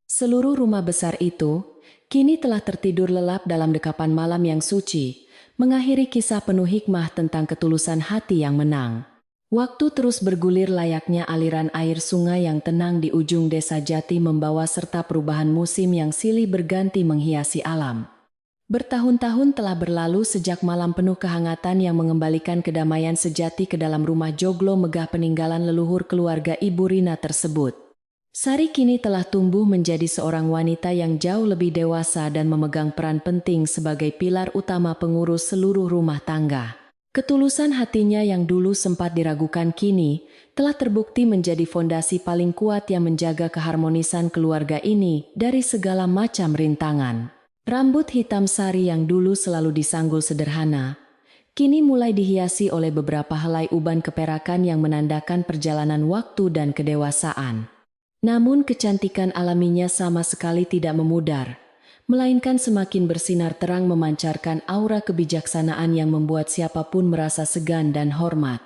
Seluruh rumah besar itu kini telah tertidur lelap dalam dekapan malam yang suci, mengakhiri kisah penuh hikmah tentang ketulusan hati yang menang. Waktu terus bergulir layaknya aliran air sungai yang tenang di ujung desa jati, membawa serta perubahan musim yang silih berganti menghiasi alam. Bertahun-tahun telah berlalu sejak malam penuh kehangatan yang mengembalikan kedamaian sejati ke dalam rumah joglo megah peninggalan leluhur keluarga Ibu Rina tersebut. Sari kini telah tumbuh menjadi seorang wanita yang jauh lebih dewasa dan memegang peran penting sebagai pilar utama pengurus seluruh rumah tangga. Ketulusan hatinya yang dulu sempat diragukan kini telah terbukti menjadi fondasi paling kuat yang menjaga keharmonisan keluarga ini dari segala macam rintangan. Rambut hitam Sari yang dulu selalu disanggul sederhana, kini mulai dihiasi oleh beberapa helai uban keperakan yang menandakan perjalanan waktu dan kedewasaan. Namun kecantikan alaminya sama sekali tidak memudar, melainkan semakin bersinar terang, memancarkan aura kebijaksanaan yang membuat siapapun merasa segan dan hormat.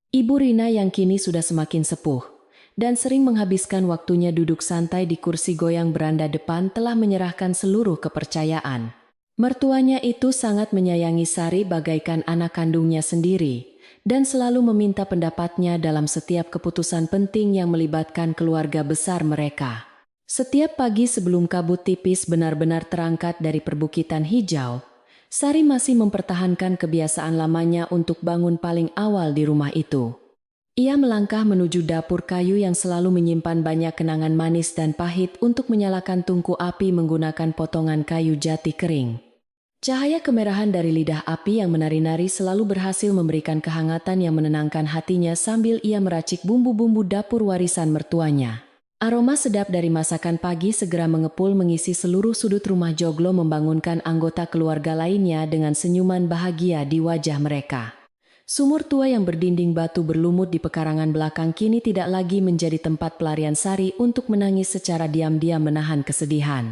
Ibu Rina yang kini sudah semakin sepuh dan sering menghabiskan waktunya duduk santai di kursi goyang beranda depan telah menyerahkan seluruh kepercayaan. Mertuanya itu sangat menyayangi Sari bagaikan anak kandungnya sendiri dan selalu meminta pendapatnya dalam setiap keputusan penting yang melibatkan keluarga besar mereka. Setiap pagi sebelum kabut tipis benar-benar terangkat dari perbukitan hijau, Sari masih mempertahankan kebiasaan lamanya untuk bangun paling awal di rumah itu. Ia melangkah menuju dapur kayu yang selalu menyimpan banyak kenangan manis dan pahit untuk menyalakan tungku api menggunakan potongan kayu jati kering. Cahaya kemerahan dari lidah api yang menari-nari selalu berhasil memberikan kehangatan yang menenangkan hatinya sambil ia meracik bumbu-bumbu dapur warisan mertuanya. Aroma sedap dari masakan pagi segera mengepul mengisi seluruh sudut rumah joglo, membangunkan anggota keluarga lainnya dengan senyuman bahagia di wajah mereka. Sumur tua yang berdinding batu berlumut di pekarangan belakang kini tidak lagi menjadi tempat pelarian Sari untuk menangis secara diam-diam menahan kesedihan.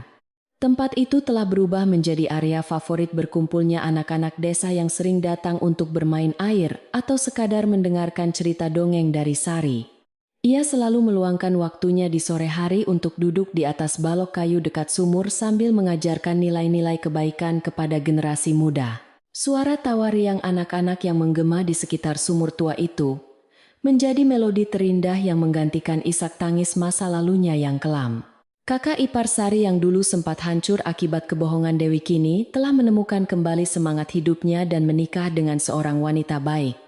Tempat itu telah berubah menjadi area favorit berkumpulnya anak-anak desa yang sering datang untuk bermain air atau sekadar mendengarkan cerita dongeng dari Sari. Ia selalu meluangkan waktunya di sore hari untuk duduk di atas balok kayu dekat sumur sambil mengajarkan nilai-nilai kebaikan kepada generasi muda. Suara tawa riang anak-anak yang menggema di sekitar sumur tua itu menjadi melodi terindah yang menggantikan isak tangis masa lalunya yang kelam. Kakak ipar Sari yang dulu sempat hancur akibat kebohongan Dewi kini telah menemukan kembali semangat hidupnya dan menikah dengan seorang wanita baik.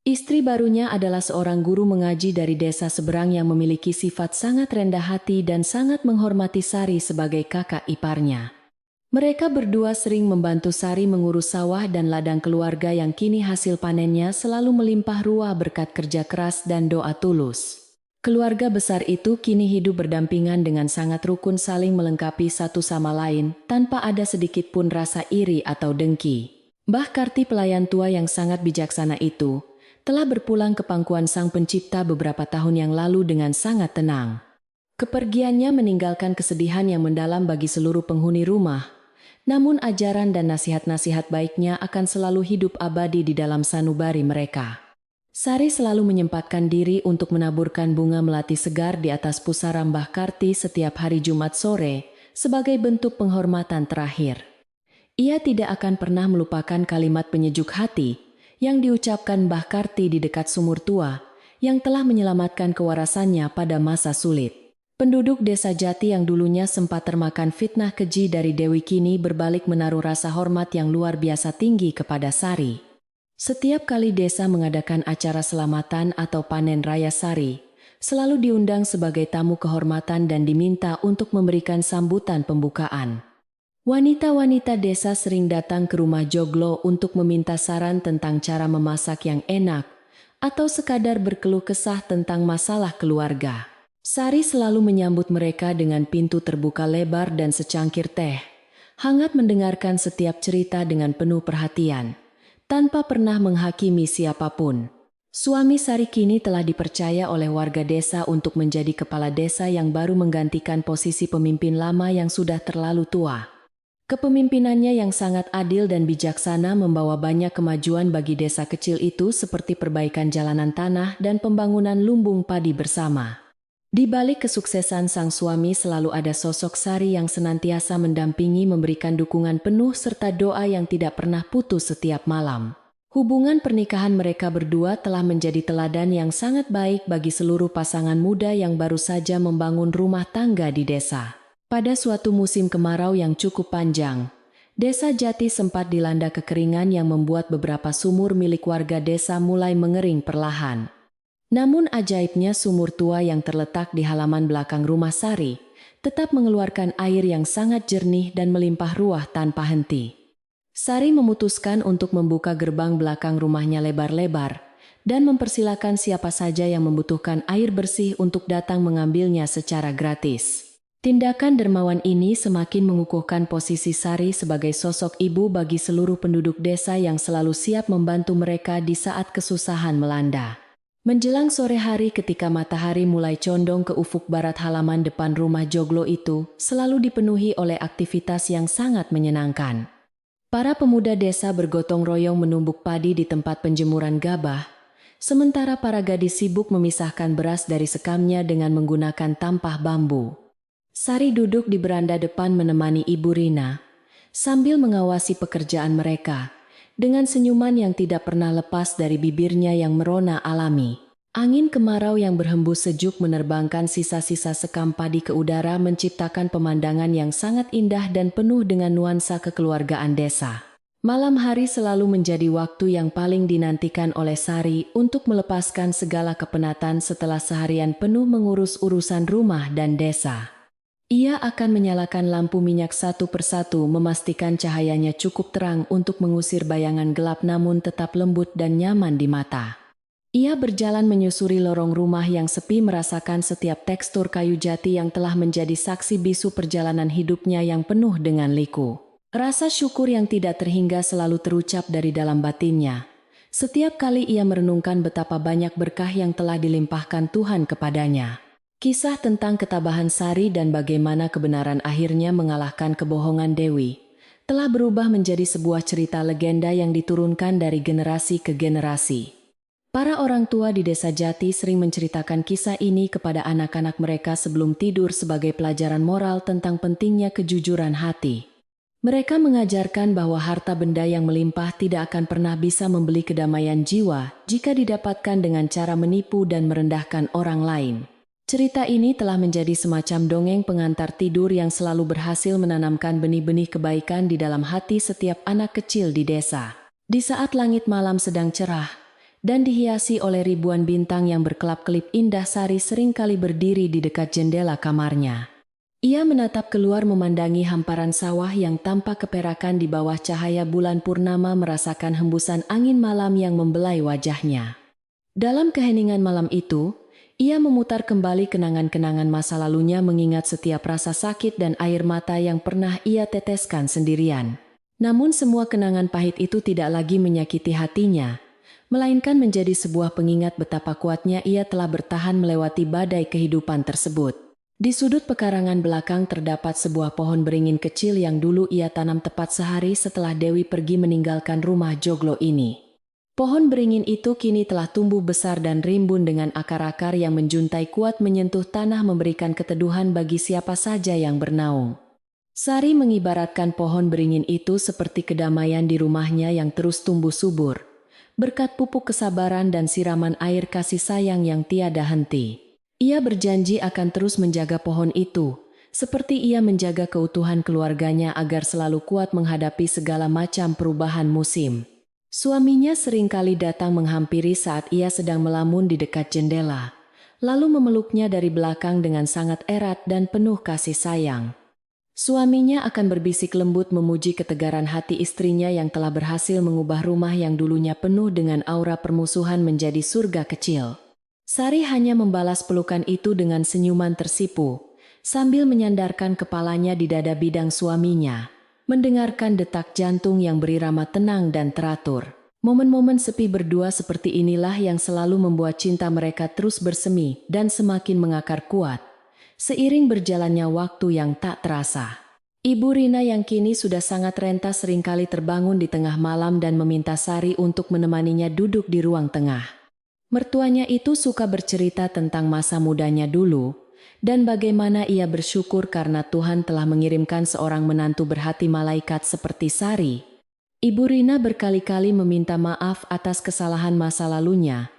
Istri barunya adalah seorang guru mengaji dari desa seberang yang memiliki sifat sangat rendah hati dan sangat menghormati Sari sebagai kakak iparnya. Mereka berdua sering membantu Sari mengurus sawah dan ladang keluarga yang kini hasil panennya selalu melimpah ruah berkat kerja keras dan doa tulus. Keluarga besar itu kini hidup berdampingan dengan sangat rukun, saling melengkapi satu sama lain, tanpa ada sedikit pun rasa iri atau dengki. Mbah Karti, pelayan tua yang sangat bijaksana itu, telah berpulang ke pangkuan Sang Pencipta beberapa tahun yang lalu dengan sangat tenang. Kepergiannya meninggalkan kesedihan yang mendalam bagi seluruh penghuni rumah. Namun ajaran dan nasihat-nasihat baiknya akan selalu hidup abadi di dalam sanubari mereka. Sari selalu menyempatkan diri untuk menaburkan bunga melati segar di atas pusara Mbah Karti setiap hari Jumat sore sebagai bentuk penghormatan terakhir. Ia tidak akan pernah melupakan kalimat penyejuk hati yang diucapkan Mbah Karti di dekat sumur tua yang telah menyelamatkan kewarasannya pada masa sulit. Penduduk desa Jati yang dulunya sempat termakan fitnah keji dari Dewi kini berbalik menaruh rasa hormat yang luar biasa tinggi kepada Sari. Setiap kali desa mengadakan acara selamatan atau panen raya, Sari selalu diundang sebagai tamu kehormatan dan diminta untuk memberikan sambutan pembukaan. Wanita-wanita desa sering datang ke rumah Joglo untuk meminta saran tentang cara memasak yang enak atau sekadar berkeluh kesah tentang masalah keluarga. Sari selalu menyambut mereka dengan pintu terbuka lebar dan secangkir teh, hangat mendengarkan setiap cerita dengan penuh perhatian, tanpa pernah menghakimi siapapun. Suami Sari kini telah dipercaya oleh warga desa untuk menjadi kepala desa yang baru menggantikan posisi pemimpin lama yang sudah terlalu tua. Kepemimpinannya yang sangat adil dan bijaksana membawa banyak kemajuan bagi desa kecil itu seperti perbaikan jalanan tanah dan pembangunan lumbung padi bersama. Di balik kesuksesan sang suami selalu ada sosok Sari yang senantiasa mendampingi, memberikan dukungan penuh serta doa yang tidak pernah putus setiap malam. Hubungan pernikahan mereka berdua telah menjadi teladan yang sangat baik bagi seluruh pasangan muda yang baru saja membangun rumah tangga di desa. Pada suatu musim kemarau yang cukup panjang, desa Jati sempat dilanda kekeringan yang membuat beberapa sumur milik warga desa mulai mengering perlahan. Namun ajaibnya sumur tua yang terletak di halaman belakang rumah Sari tetap mengeluarkan air yang sangat jernih dan melimpah ruah tanpa henti. Sari memutuskan untuk membuka gerbang belakang rumahnya lebar-lebar dan mempersilakan siapa saja yang membutuhkan air bersih untuk datang mengambilnya secara gratis. Tindakan dermawan ini semakin mengukuhkan posisi Sari sebagai sosok ibu bagi seluruh penduduk desa yang selalu siap membantu mereka di saat kesusahan melanda. Menjelang sore hari ketika matahari mulai condong ke ufuk barat, halaman depan rumah Joglo itu selalu dipenuhi oleh aktivitas yang sangat menyenangkan. Para pemuda desa bergotong royong menumbuk padi di tempat penjemuran gabah, sementara para gadis sibuk memisahkan beras dari sekamnya dengan menggunakan tampah bambu. Sari duduk di beranda depan menemani Ibu Rina, sambil mengawasi pekerjaan mereka, dengan senyuman yang tidak pernah lepas dari bibirnya yang merona alami. Angin kemarau yang berhembus sejuk menerbangkan sisa-sisa sekam padi ke udara, menciptakan pemandangan yang sangat indah dan penuh dengan nuansa kekeluargaan desa. Malam hari selalu menjadi waktu yang paling dinantikan oleh Sari untuk melepaskan segala kepenatan setelah seharian penuh mengurus urusan rumah dan desa. Ia akan menyalakan lampu minyak satu persatu, memastikan cahayanya cukup terang untuk mengusir bayangan gelap namun tetap lembut dan nyaman di mata. Ia berjalan menyusuri lorong rumah yang sepi, merasakan setiap tekstur kayu jati yang telah menjadi saksi bisu perjalanan hidupnya yang penuh dengan liku. Rasa syukur yang tidak terhingga selalu terucap dari dalam batinnya. Setiap kali ia merenungkan betapa banyak berkah yang telah dilimpahkan Tuhan kepadanya. Kisah tentang ketabahan Sari dan bagaimana kebenaran akhirnya mengalahkan kebohongan Dewi telah berubah menjadi sebuah cerita legenda yang diturunkan dari generasi ke generasi. Para orang tua di desa Jati sering menceritakan kisah ini kepada anak-anak mereka sebelum tidur sebagai pelajaran moral tentang pentingnya kejujuran hati. Mereka mengajarkan bahwa harta benda yang melimpah tidak akan pernah bisa membeli kedamaian jiwa jika didapatkan dengan cara menipu dan merendahkan orang lain. Cerita ini telah menjadi semacam dongeng pengantar tidur yang selalu berhasil menanamkan benih-benih kebaikan di dalam hati setiap anak kecil di desa. Di saat langit malam sedang cerah dan dihiasi oleh ribuan bintang yang berkelap-kelip indah, Sari seringkali berdiri di dekat jendela kamarnya. Ia menatap keluar memandangi hamparan sawah yang tampak keperakan di bawah cahaya bulan purnama, merasakan hembusan angin malam yang membelai wajahnya. Dalam keheningan malam itu, ia memutar kembali kenangan-kenangan masa lalunya, mengingat setiap rasa sakit dan air mata yang pernah ia teteskan sendirian. Namun semua kenangan pahit itu tidak lagi menyakiti hatinya, melainkan menjadi sebuah pengingat betapa kuatnya ia telah bertahan melewati badai kehidupan tersebut. Di sudut pekarangan belakang terdapat sebuah pohon beringin kecil yang dulu ia tanam tepat sehari setelah Dewi pergi meninggalkan rumah joglo ini. Pohon beringin itu kini telah tumbuh besar dan rimbun dengan akar-akar yang menjuntai kuat menyentuh tanah, memberikan keteduhan bagi siapa saja yang bernaung. Sari mengibaratkan pohon beringin itu seperti kedamaian di rumahnya yang terus tumbuh subur, berkat pupuk kesabaran dan siraman air kasih sayang yang tiada henti. Ia berjanji akan terus menjaga pohon itu, seperti ia menjaga keutuhan keluarganya agar selalu kuat menghadapi segala macam perubahan musim. Suaminya seringkali datang menghampiri saat ia sedang melamun di dekat jendela, lalu memeluknya dari belakang dengan sangat erat dan penuh kasih sayang. Suaminya akan berbisik lembut memuji ketegaran hati istrinya yang telah berhasil mengubah rumah yang dulunya penuh dengan aura permusuhan menjadi surga kecil. Sari hanya membalas pelukan itu dengan senyuman tersipu, sambil menyandarkan kepalanya di dada bidang suaminya, mendengarkan detak jantung yang berirama tenang dan teratur. Momen-momen sepi berdua seperti inilah yang selalu membuat cinta mereka terus bersemi dan semakin mengakar kuat, seiring berjalannya waktu yang tak terasa. Ibu Rina yang kini sudah sangat renta seringkali terbangun di tengah malam dan meminta Sari untuk menemaninya duduk di ruang tengah. Mertuanya itu suka bercerita tentang masa mudanya dulu, dan bagaimana ia bersyukur karena Tuhan telah mengirimkan seorang menantu berhati malaikat seperti Sari. Ibu Rina berkali-kali meminta maaf atas kesalahan masa lalunya,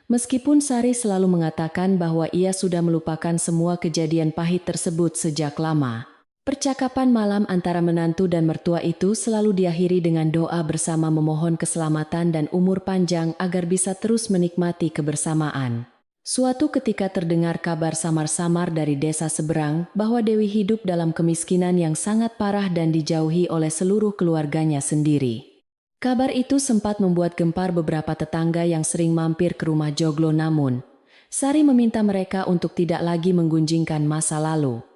meskipun Sari selalu mengatakan bahwa ia sudah melupakan semua kejadian pahit tersebut sejak lama. Percakapan malam antara menantu dan mertua itu selalu diakhiri dengan doa bersama memohon keselamatan dan umur panjang agar bisa terus menikmati kebersamaan. Suatu ketika terdengar kabar samar-samar dari desa seberang bahwa Dewi hidup dalam kemiskinan yang sangat parah dan dijauhi oleh seluruh keluarganya sendiri. Kabar itu sempat membuat gempar beberapa tetangga yang sering mampir ke rumah joglo, namun Sari meminta mereka untuk tidak lagi menggunjingkan masa lalu.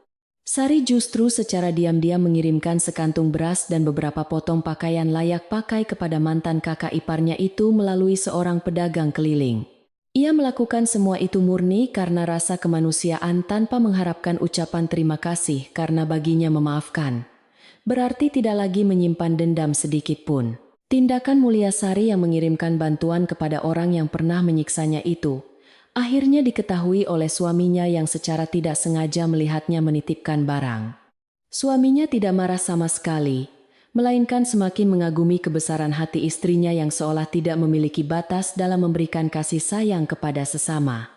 Sari justru secara diam-diam mengirimkan sekantung beras dan beberapa potong pakaian layak pakai kepada mantan kakak iparnya itu melalui seorang pedagang keliling. Ia melakukan semua itu murni karena rasa kemanusiaan tanpa mengharapkan ucapan terima kasih, karena baginya memaafkan berarti tidak lagi menyimpan dendam sedikit pun. Tindakan mulia Sari yang mengirimkan bantuan kepada orang yang pernah menyiksanya itu akhirnya diketahui oleh suaminya yang secara tidak sengaja melihatnya menitipkan barang. Suaminya tidak marah sama sekali, melainkan semakin mengagumi kebesaran hati istrinya yang seolah tidak memiliki batas dalam memberikan kasih sayang kepada sesama.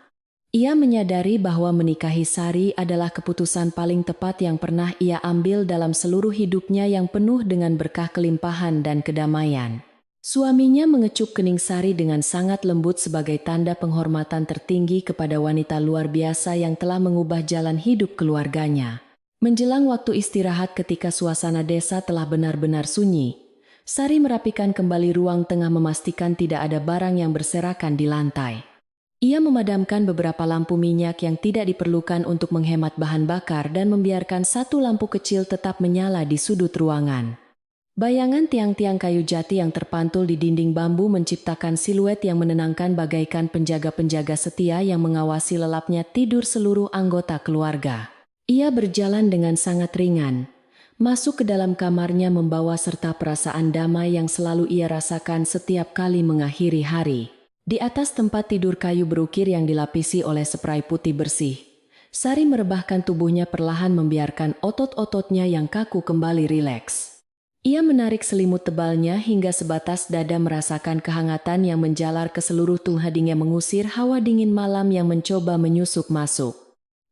Ia menyadari bahwa menikahi Sari adalah keputusan paling tepat yang pernah ia ambil dalam seluruh hidupnya yang penuh dengan berkah, kelimpahan, dan kedamaian. Suaminya mengecup kening Sari dengan sangat lembut sebagai tanda penghormatan tertinggi kepada wanita luar biasa yang telah mengubah jalan hidup keluarganya. Menjelang waktu istirahat ketika suasana desa telah benar-benar sunyi, Sari merapikan kembali ruang tengah, memastikan tidak ada barang yang berserakan di lantai. Ia memadamkan beberapa lampu minyak yang tidak diperlukan untuk menghemat bahan bakar dan membiarkan satu lampu kecil tetap menyala di sudut ruangan. Bayangan tiang-tiang kayu jati yang terpantul di dinding bambu menciptakan siluet yang menenangkan bagaikan penjaga-penjaga setia yang mengawasi lelapnya tidur seluruh anggota keluarga. Ia berjalan dengan sangat ringan, masuk ke dalam kamarnya membawa serta perasaan damai yang selalu ia rasakan setiap kali mengakhiri hari. Di atas tempat tidur kayu berukir yang dilapisi oleh spray putih bersih, Sari merebahkan tubuhnya perlahan, membiarkan otot-ototnya yang kaku kembali rileks. Ia menarik selimut tebalnya hingga sebatas dada, merasakan kehangatan yang menjalar ke seluruh tubuhnya, mengusir hawa dingin malam yang mencoba menyusup masuk.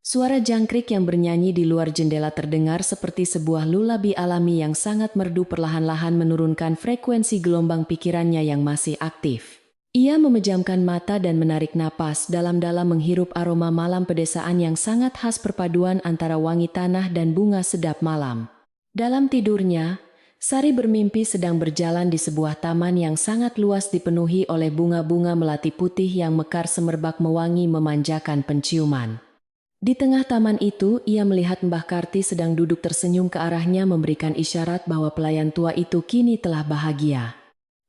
Suara jangkrik yang bernyanyi di luar jendela terdengar seperti sebuah lullaby alami yang sangat merdu, perlahan-lahan menurunkan frekuensi gelombang pikirannya yang masih aktif. Ia memejamkan mata dan menarik napas dalam-dalam menghirup aroma malam pedesaan yang sangat khas perpaduan antara wangi tanah dan bunga sedap malam. Dalam tidurnya, Sari bermimpi sedang berjalan di sebuah taman yang sangat luas dipenuhi oleh bunga-bunga melati putih yang mekar semerbak mewangi memanjakan penciuman. Di tengah taman itu, ia melihat Mbah Karti sedang duduk tersenyum ke arahnya memberikan isyarat bahwa pelayan tua itu kini telah bahagia.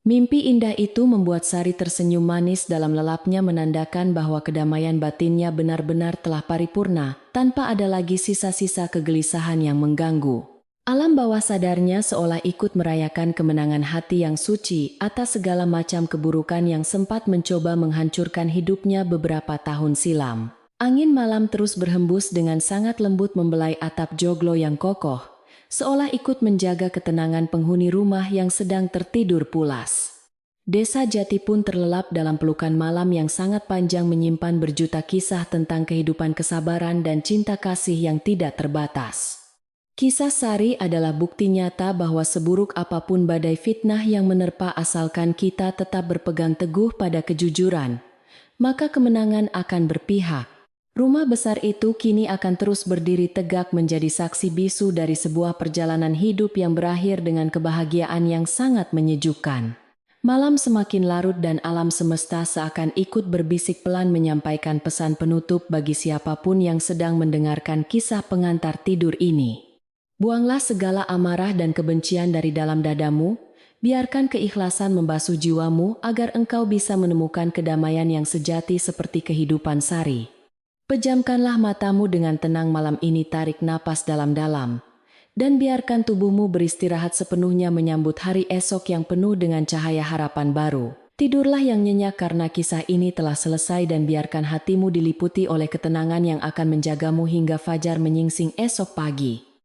Mimpi indah itu membuat Sari tersenyum manis dalam lelapnya menandakan bahwa kedamaian batinnya benar-benar telah paripurna, tanpa ada lagi sisa-sisa kegelisahan yang mengganggu. Alam bawah sadarnya seolah ikut merayakan kemenangan hati yang suci atas segala macam keburukan yang sempat mencoba menghancurkan hidupnya beberapa tahun silam. Angin malam terus berhembus dengan sangat lembut membelai atap joglo yang kokoh, seolah ikut menjaga ketenangan penghuni rumah yang sedang tertidur pulas. Desa Jati pun terlelap dalam pelukan malam yang sangat panjang menyimpan berjuta kisah tentang kehidupan kesabaran dan cinta kasih yang tidak terbatas. Kisah Sari adalah bukti nyata bahwa seburuk apapun badai fitnah yang menerpa asalkan kita tetap berpegang teguh pada kejujuran, maka kemenangan akan berpihak. Rumah besar itu kini akan terus berdiri tegak menjadi saksi bisu dari sebuah perjalanan hidup yang berakhir dengan kebahagiaan yang sangat menyejukkan. Malam semakin larut dan alam semesta seakan ikut berbisik pelan menyampaikan pesan penutup bagi siapapun yang sedang mendengarkan kisah pengantar tidur ini. Buanglah segala amarah dan kebencian dari dalam dadamu, biarkan keikhlasan membasuh jiwamu agar engkau bisa menemukan kedamaian yang sejati seperti kehidupan Sari. Pejamkanlah matamu dengan tenang malam ini, tarik napas dalam-dalam, dan biarkan tubuhmu beristirahat sepenuhnya menyambut hari esok yang penuh dengan cahaya harapan baru. Tidurlah yang nyenyak karena kisah ini telah selesai dan biarkan hatimu diliputi oleh ketenangan yang akan menjagamu hingga fajar menyingsing esok pagi.